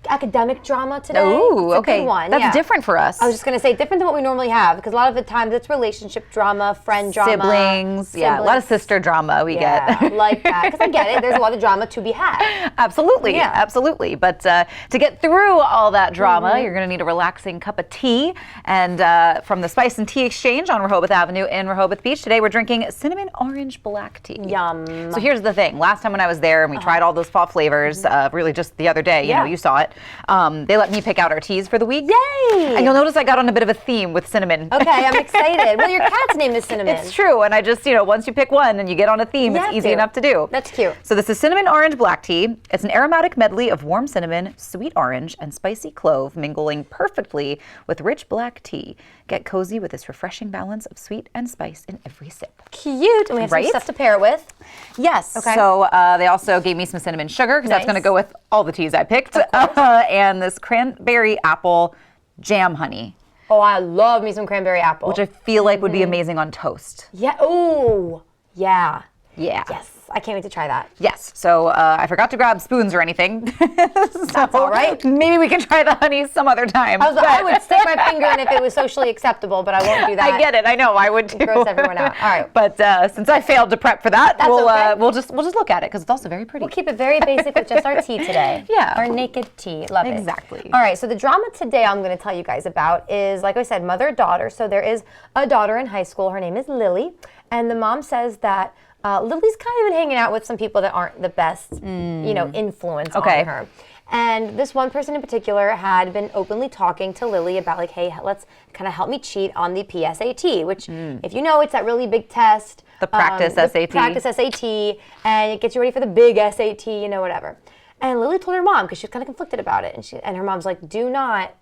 academic drama today. Ooh, it's a okay. good one. That's different for us. I was just going to say different than what we normally have, because a lot of the times it's relationship drama, friend drama. Siblings. Yeah, a lot of sister drama we get. Like that, because I get it. There's a lot of drama to be had. Absolutely, absolutely. But to get through all that drama, you're going to need a relaxing cup of tea. And from the Spice and Tea Exchange on Rehoboth Avenue in Rehoboth Beach, today we're drinking cinnamon orange black tea. Yum. So here's the thing. Last time when I was there and we tried all those fall flavors, really just the other day, you know, you saw it. They let me pick out our teas for the week. Yay! And you'll notice I got on a bit of a theme with cinnamon. Okay, I'm excited. Well, your cat's name is Cinnamon. It's true, and I just, once you pick one and you get on a theme, it's easy enough to do. That's cute. So this is cinnamon orange black tea. It's an aromatic medley of warm cinnamon, sweet orange, and spicy clove, mingling perfectly with rich black tea. Get cozy with this refreshing balance of sweet and spice in every sip. Cute. And we have some stuff to pair it with. Yes. Okay. So they also gave me some cinnamon sugar, because that's going to go with all the teas I picked. And this cranberry apple jam honey. Oh, I love me some cranberry apple. Which I feel like would be amazing on toast. Yeah. Oh, yeah. Yeah. Yes. I can't wait to try that. Yes. So I forgot to grab spoons or anything. That's all right. Maybe we can try the honey some other time. I would stick my finger in if it was socially acceptable, but I won't do that. I get it. I know. I would too. It gross everyone out. All right. But since I failed to prep for that, That's we'll just look at it, because it's also very pretty. We'll keep it very basic with just our tea today. Yeah. Our naked tea. Love it. Exactly. All right. So the drama today I'm going to tell you guys about is, like I said, mother-daughter. So there is a daughter in high school. Her name is Lily. And the mom says that Lily's kind of been hanging out with some people that aren't the best, influence on her. And this one person in particular had been openly talking to Lily about, like, hey, let's kind of help me cheat on the PSAT, which, if you know, it's that really big test. The practice SAT. Practice SAT, and it gets you ready for the big SAT, whatever. And Lily told her mom, because she was kind of conflicted about it, and her mom's like, do not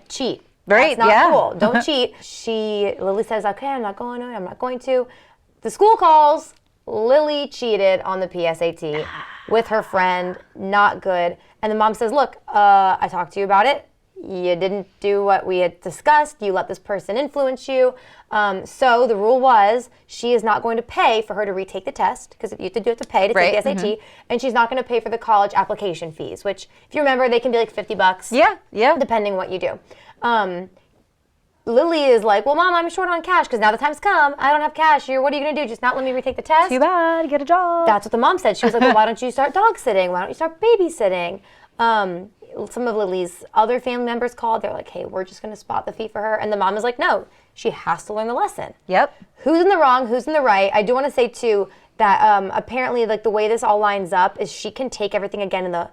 cheat. Right, That's not cool. Don't cheat. Lily says, okay, I'm not going to. The school calls. Lily cheated on the PSAT with her friend. Not good. And the mom says, look, I talked to you about it. You didn't do what we had discussed. You let this person influence you. So the rule was she is not going to pay for her to retake the test, because you have to pay to take the SAT, and she's not going to pay for the college application fees, which, if you remember, they can be like $50. Yeah. Depending what you do. Lily is like, well, Mom, I'm short on cash because now the time's come. I don't have cash. What are you going to do? Just not let me retake the test? Too bad. Get a job. That's what the mom said. She was like, well, why don't you start dog sitting? Why don't you start babysitting? Some of Lily's other family members called. They're like, hey, we're just going to spot the fee for her. And the mom is like, no, she has to learn the lesson. Yep. Who's in the wrong? Who's in the right? I do want to say, too, that apparently, like, the way this all lines up is she can take everything again in the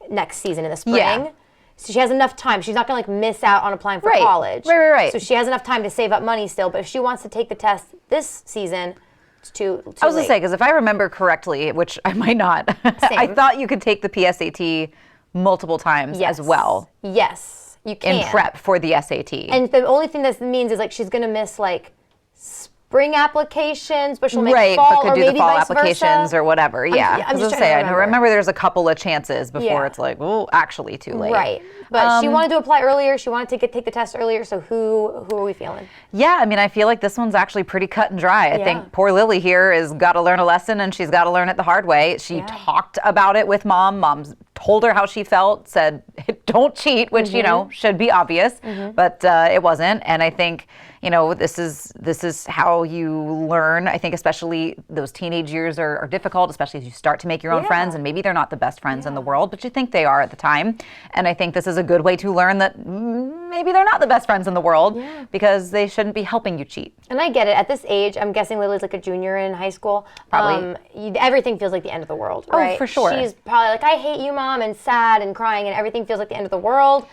next season, in the spring. Yeah. So she has enough time. She's not going to, like, miss out on applying for college. Right. So she has enough time to save up money still. But if she wants to take the test this season, it's too I was going late. to say, because if I remember correctly, which I might not, I thought you could take the PSAT multiple times as well. Yes, you can. In prep for the SAT. And the only thing this means is, like, she's going to miss, like, spring applications, but she'll make fall, but could or do maybe the fall vice applications versa. or whatever. Yeah, I'm just I trying to remember there's a couple of chances before it's like, oh, actually too late. Right, but she wanted to apply earlier. She wanted to take the test earlier. So who are we feeling? Yeah, I mean, I feel like this one's actually pretty cut and dry. I think poor Lily here has got to learn a lesson, and she's got to learn it the hard way. She talked about it with Mom. Mom told her how she felt, said, don't cheat, which, you know, should be obvious, but it wasn't. And I think, you know, this is how you learn. I think especially those teenage years are difficult, especially as you start to make your own friends, and maybe they're not the best friends in the world, but you think they are at the time. And I think this is a good way to learn that maybe they're not the best friends in the world because they shouldn't be helping you cheat. And I get it. At this age, I'm guessing Lily's like a junior in high school. Probably. Everything feels like the end of the world, right? Oh, for sure. She's probably like, I hate you, Mom, and sad and crying, and everything feels like the end of the world.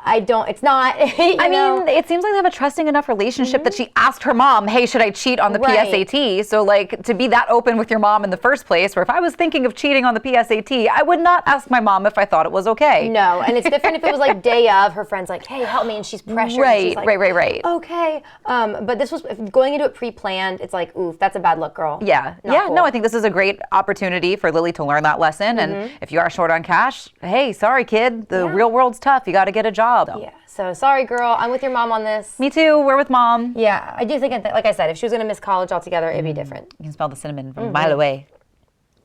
It's not. I mean, it seems like they have a trusting enough relationship that she asked her mom, hey, should I cheat on the PSAT? So, like, to be that open with your mom in the first place, where if I was thinking of cheating on the PSAT, I would not ask my mom if I thought it was okay. No, and it's different if it was like day of, her friend's like, hey, help me, and she's pressured. Right. Okay. But this was, going into it pre-planned, it's like, oof, that's a bad look, girl. Yeah. Not cool. No, I think this is a great opportunity for Lily to learn that lesson. And if you are short on cash, hey, sorry, kid, the real world's tough. You got to get a job. Yeah, so sorry, girl. I'm with your mom on this. Me too. We're with Mom. Yeah, I do think, like I said, if she was going to miss college altogether, it'd be different. You can smell the cinnamon from a mile away.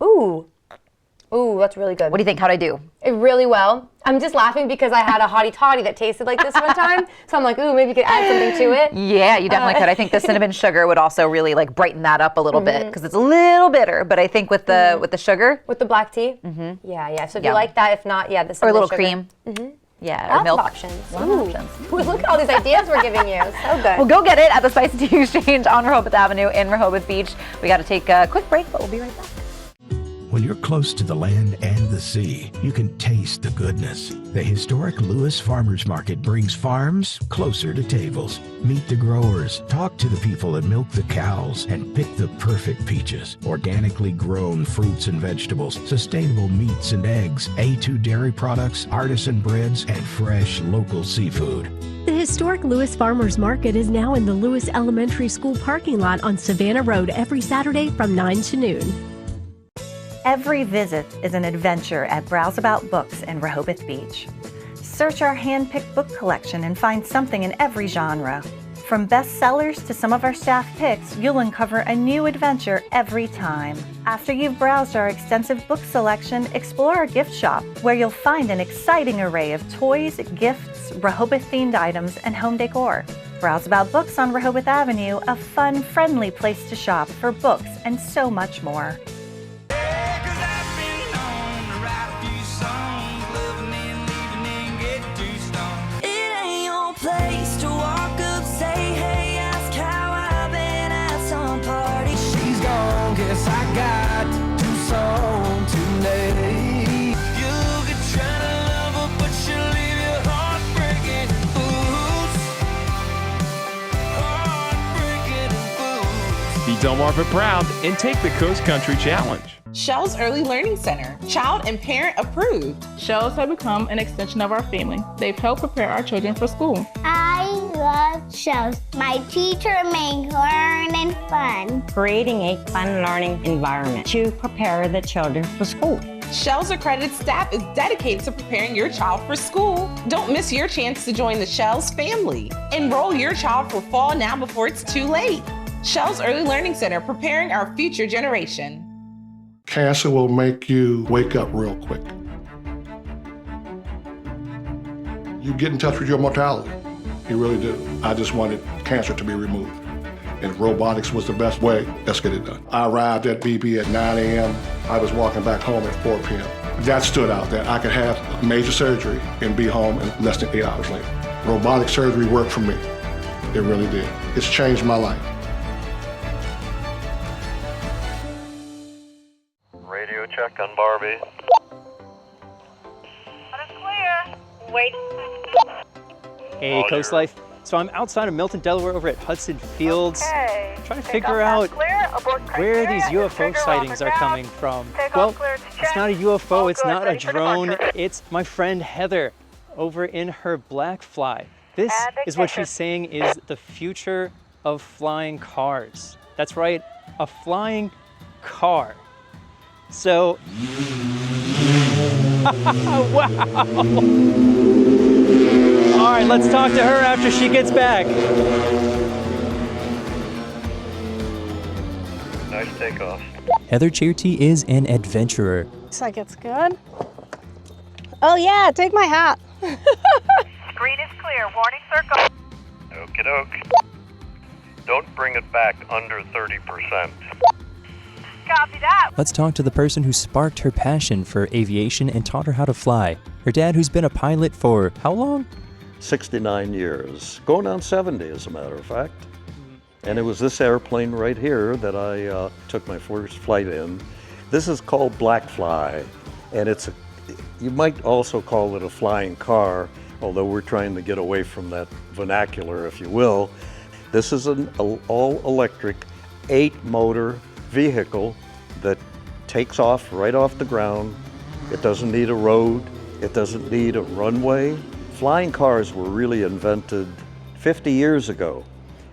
Ooh, that's really good. What do you think? How'd I do? Really well. I'm just laughing because I had a hottie toddy that tasted like this one time. So I'm like, ooh, maybe you could add something to it. Yeah, you definitely could. I think the cinnamon sugar would also really like brighten that up a little bit because it's a little bitter. But I think with the sugar, with the black tea, yeah. So if you like that, if not, the cinnamon or a little sugar. cream. Yeah, Lots or milk. of options. Look at all these ideas we're giving you. So good. Well, go get it at the Spice and Tea Exchange on Rehoboth Avenue in Rehoboth Beach. We got to take a quick break, but we'll be right back. When you're close to the land and the sea, you can taste the goodness. The historic Lewis Farmers Market brings farms closer to tables. Meet the growers, talk to the people that milk the cows, and pick the perfect peaches. Organically grown fruits and vegetables, sustainable meats and eggs, A2 dairy products, artisan breads, and fresh local seafood. The historic Lewis Farmers Market is now in the Lewis Elementary School parking lot on Savannah Road every Saturday from 9 to noon. Every visit is an adventure at Browseabout Books in Rehoboth Beach. Search our hand-picked book collection and find something in every genre. From bestsellers to some of our staff picks, you'll uncover a new adventure every time. After you've browsed our extensive book selection, explore our gift shop, where you'll find an exciting array of toys, gifts, Rehoboth-themed items, and home decor. Browseabout Books on Rehoboth Avenue, a fun, friendly place to shop for books and so much more. Place to walk up, say hey, ask how I've been at some party. She's gone, guess I got to do some today. You could try to love her, but she'll leave your heart breaking boots. Be Delmarva proud and take the Coast Country Challenge. Shell's Early Learning Center, child and parent approved. Shells have become an extension of our family. They've helped prepare our children for school. I love Shells. My teacher makes learning fun. Creating a fun learning environment to prepare the children for school. Shell's accredited staff is dedicated to preparing your child for school. Don't miss your chance to join the Shell's family. Enroll your child for fall now before it's too late. Shell's Early Learning Center, preparing our future generation. Cancer will make you wake up real quick. You get in touch with your mortality. You really do. I just wanted cancer to be removed. And if robotics was the best way, let's get it done. I arrived at BB at 9 a.m. I was walking back home at 4 p.m. That stood out, that I could have major surgery and be home in less than 8 hours later. Robotic surgery worked for me. It really did. It's changed my life. Radio check on Barbie. That is clear. Wait. Hey, COASTLIFE. So I'm outside of Milton, Delaware over at Hudson Fields, trying to figure out where these UFO sightings are coming from. Well, it's not a UFO, it's not a drone, it's my friend Heather over in her Black Fly. This is what she's saying is the future of flying cars. That's right, a flying car. So, wow! All right, let's talk to her after she gets back. Nice takeoff. Heather Cherty is an adventurer. Looks like it's good. Oh yeah, take my hat. Screen is clear. Warning circle. Okie doke. Don't bring it back under 30%. Copy that. Let's talk to the person who sparked her passion for aviation and taught her how to fly. Her dad, who's been a pilot for how long? 69 years, going on 70 as a matter of fact. And it was this airplane right here that I took my first flight in. This is called Black Fly, and you might also call it a flying car, although we're trying to get away from that vernacular, if you will. This is an all-electric 8-motor vehicle that takes off right off the ground. It doesn't need a road, it doesn't need a runway. Flying cars were really invented 50 years ago.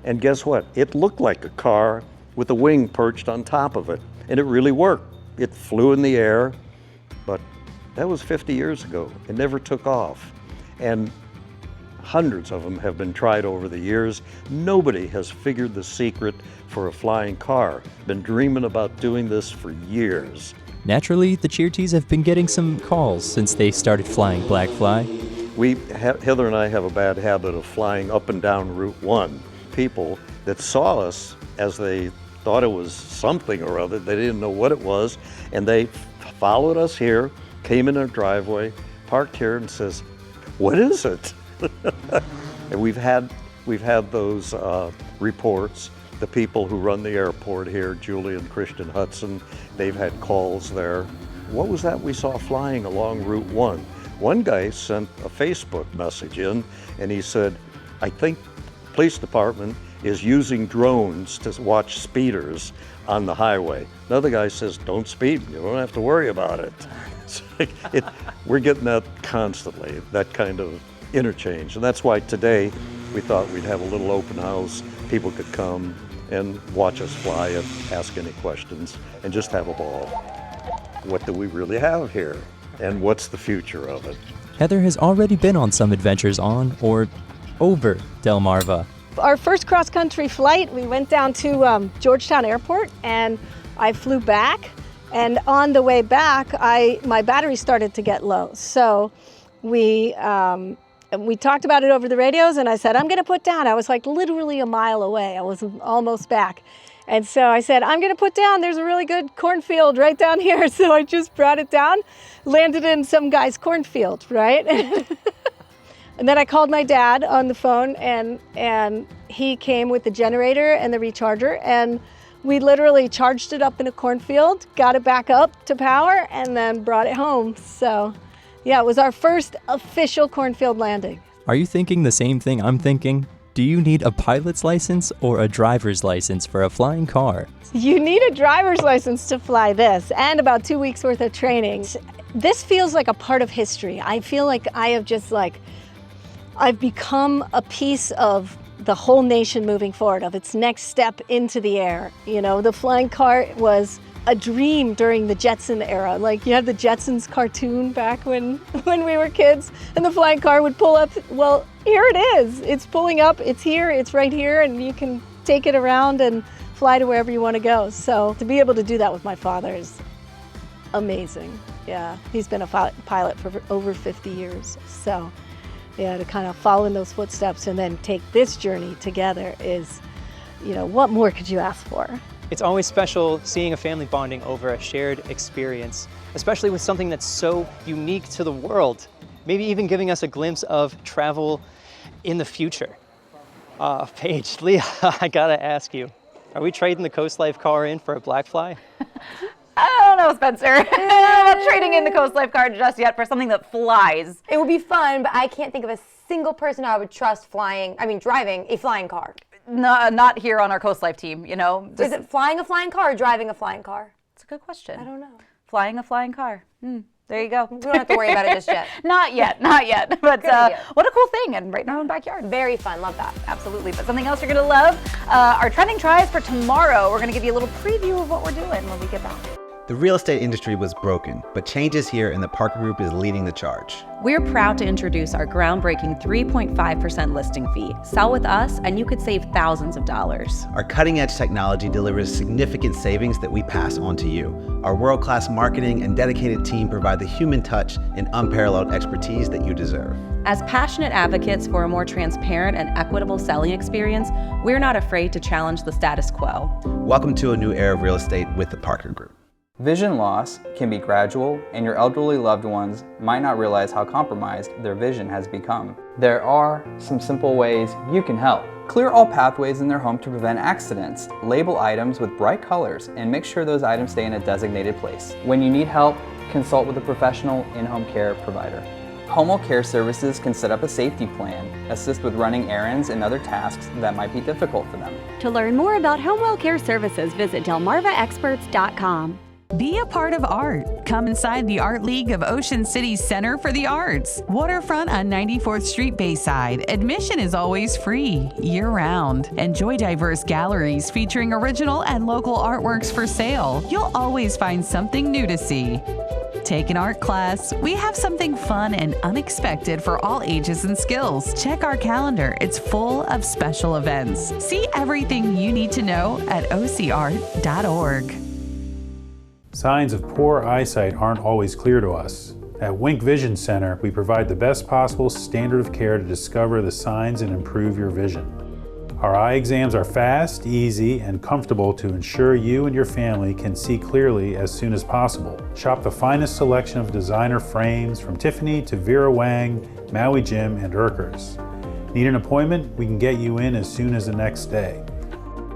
And guess what? It looked like a car with a wing perched on top of it. And it really worked. It flew in the air, but that was 50 years ago. It never took off. And hundreds of them have been tried over the years. Nobody has figured the secret for a flying car. Been dreaming about doing this for years. Naturally, the Chertys have been getting some calls since they started flying Black Fly. Heather and I have a bad habit of flying up and down Route 1. People that saw us as they thought it was something or other, they didn't know what it was, and they followed us here, came in our driveway, parked here and says, "What is it?" And we've had those reports. The people who run the airport here, Julie and Christian Hudson, they've had calls there. What was that we saw flying along Route 1? One guy sent a Facebook message in and he said, "I think the police department is using drones to watch speeders on the highway." Another guy says, "Don't speed, you don't have to worry about it." We're getting that constantly, that kind of interchange. And that's why today we thought we'd have a little open house. People could come and watch us fly and ask any questions and just have a ball. What do we really have here? And what's the future of it? Heather has already been on some adventures on or over Delmarva. Our first cross-country flight, we went down to Georgetown Airport and I flew back. And on the way back, my battery started to get low. So we talked about it over the radios and I said, "I'm gonna put down." I was like literally a mile away. I was almost back. And so I said, "I'm gonna put down, there's a really good cornfield right down here." So I just brought it down, landed in some guy's cornfield, right? And then I called my dad on the phone and he came with the generator and the recharger and we literally charged it up in a cornfield, got it back up to power and then brought it home. So yeah, it was our first official cornfield landing. Are you thinking the same thing I'm thinking? Do you need a pilot's license or a driver's license for a flying car? You need a driver's license to fly this and about 2 weeks worth of training. This feels like a part of history. I feel like I have just I've become a piece of the whole nation moving forward, of its next step into the air. You know, the flying car was a dream during the Jetson era. Like you had the Jetsons cartoon back when we were kids and the flying car would pull up. Well, here it is. It's pulling up, it's here, it's right here, and you can take it around and fly to wherever you want to go. So to be able to do that with my father is amazing. Yeah, he's been a pilot for over 50 years. So to kind of follow in those footsteps and then take this journey together is, what more could you ask for? It's always special seeing a family bonding over a shared experience, especially with something that's so unique to the world. Maybe even giving us a glimpse of travel in the future. Paige, Leah, I gotta ask you, are we trading the COASTLIFE car in for a black fly? I don't know, Spencer. I'm not trading in the COASTLIFE car just yet for something that flies. It would be fun, but I can't think of a single person I would trust driving a flying car. No, not here on our COASTLIFE team, Is it flying a flying car or driving a flying car? It's a good question. I don't know. Flying a flying car. There you go. We don't have to worry about it just yet. Not yet. But what a cool thing, and right in our own backyard. Very fun, love that. Absolutely. But something else you're gonna love, our trending tries for tomorrow. We're gonna give you a little preview of what we're doing when we get back. The real estate industry was broken, but change is here and the Parker Group is leading the charge. We're proud to introduce our groundbreaking 3.5% listing fee. Sell with us and you could save thousands of dollars. Our cutting-edge technology delivers significant savings that we pass on to you. Our world-class marketing and dedicated team provide the human touch and unparalleled expertise that you deserve. As passionate advocates for a more transparent and equitable selling experience, we're not afraid to challenge the status quo. Welcome to a new era of real estate with the Parker Group. Vision loss can be gradual, and your elderly loved ones might not realize how compromised their vision has become. There are some simple ways you can help. Clear all pathways in their home to prevent accidents. Label items with bright colors and make sure those items stay in a designated place. When you need help, consult with a professional in-home care provider. Home care services can set up a safety plan, assist with running errands and other tasks that might be difficult for them. To learn more about home care services, visit delmarvaexperts.com. Be a part of art. Come inside the Art League of Ocean City's Center for the Arts. Waterfront on 94th Street Bayside. Admission is always free, year-round. Enjoy diverse galleries featuring original and local artworks for sale. You'll always find something new to see. Take an art class. We have something fun and unexpected for all ages and skills. Check our calendar. It's full of special events. See everything you need to know at ocart.org. Signs of poor eyesight aren't always clear to us. At Wink Vision Center, we provide the best possible standard of care to discover the signs and improve your vision. Our eye exams are fast, easy, and comfortable to ensure you and your family can see clearly as soon as possible. Shop the finest selection of designer frames from Tiffany to Vera Wang, Maui Jim, and Urkers. Need an appointment? We can get you in as soon as the next day.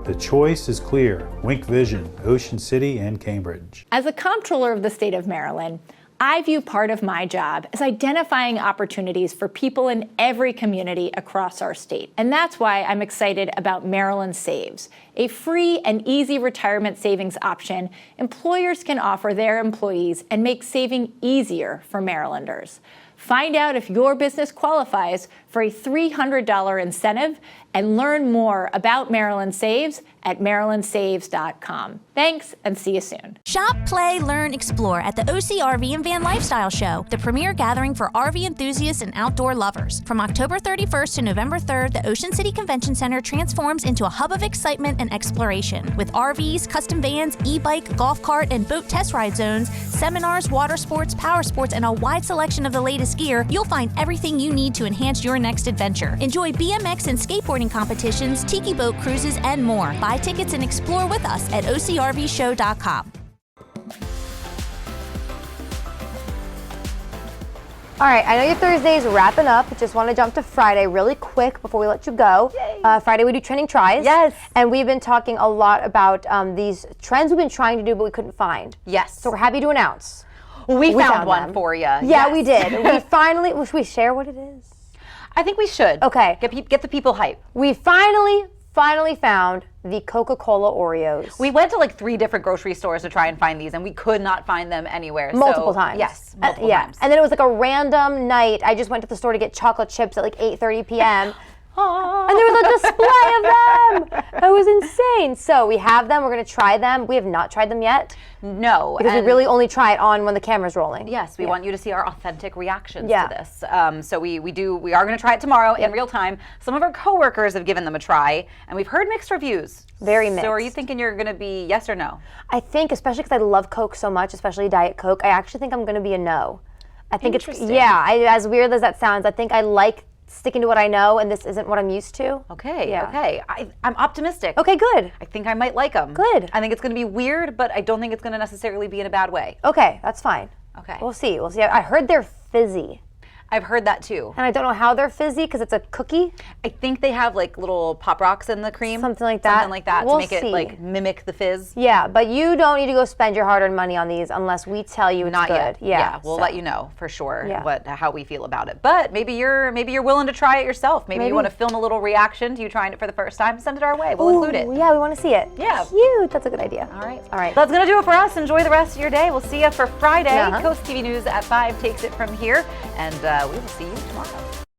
The choice is clear. Wink Vision, Ocean City and Cambridge. As a comptroller of the state of Maryland, I view part of my job as identifying opportunities for people in every community across our state. And that's why I'm excited about Maryland Saves, a free and easy retirement savings option employers can offer their employees and make saving easier for Marylanders. Find out if your business qualifies for a $300 incentive and learn more about Maryland Saves at marylandsaves.com. Thanks, and see you soon. Shop, play, learn, explore at the OCRV and Van Lifestyle Show, the premier gathering for RV enthusiasts and outdoor lovers. From October 31st to November 3rd, the Ocean City Convention Center transforms into a hub of excitement and exploration. With RVs, custom vans, e-bike, golf cart, and boat test ride zones, seminars, water sports, power sports, and a wide selection of the latest gear, you'll find everything you need to enhance your next adventure. Enjoy BMX and skateboarding competitions, tiki boat cruises, and more. Buy tickets and explore with us at OCRVshow.com. All right, I know your Thursday's wrapping up. Just want to jump to Friday really quick before we let you go. Friday we do trending tries. Yes. And we've been talking a lot about these trends we've been trying to do but we couldn't find. Yes. So we're happy to announce. We found one them. for you. Yeah, Yes. we did. We finally, should we share what it is? I think we should. Okay. Get the people hype. We finally found the Coca-Cola Oreos. We went to like 3 different grocery stores to try and find these, and we could not find them anywhere. Multiple times. Yes, multiple times. And then it was like a random night. I just went to the store to get chocolate chips at like 8:30 p.m. And there was a display of them. It was insane. So we have them. We're going to try them. We have not tried them yet. No. Because we really only try it on when the camera's rolling. Yes, we want you to see our authentic reactions Yeah. to this. So we are going to try it tomorrow in real time. Some of our coworkers have given them a try, and we've heard mixed reviews. Very mixed. So are you thinking you're going to be yes or no? I think, especially because I love Coke so much, especially Diet Coke, I actually think I'm going to be a no. I think it's, Interesting. as weird as that sounds, I think I like sticking to what I know, and this isn't what I'm used to. Okay, okay. I'm optimistic. Okay, good. I think I might like them. Good. I think it's going to be weird, but I don't think it's going to necessarily be in a bad way. Okay, that's fine. Okay. We'll see. We'll see. I heard they're fizzy. I've heard that too. And I don't know how they're fizzy because it's a cookie. I think they have like little Pop Rocks in the cream. Something like that. Something like that We'll to make see. it like mimic the fizz. Yeah, but you don't need to go spend your hard-earned money on these unless we tell you it's Not good. yet. Yeah, we'll let you know for sure Yeah. how we feel about it. But maybe you're willing to try it yourself. Maybe you want to film a little reaction to you trying it for the first time. Send it our way. We'll include it. Yeah, we want to see it. Yeah. Cute. That's a good idea. All right. All right. That's going to do it for us. Enjoy the rest of your day. We'll see you for Friday. Uh-huh. Coast TV News at 5 takes it from here. And we will see you tomorrow.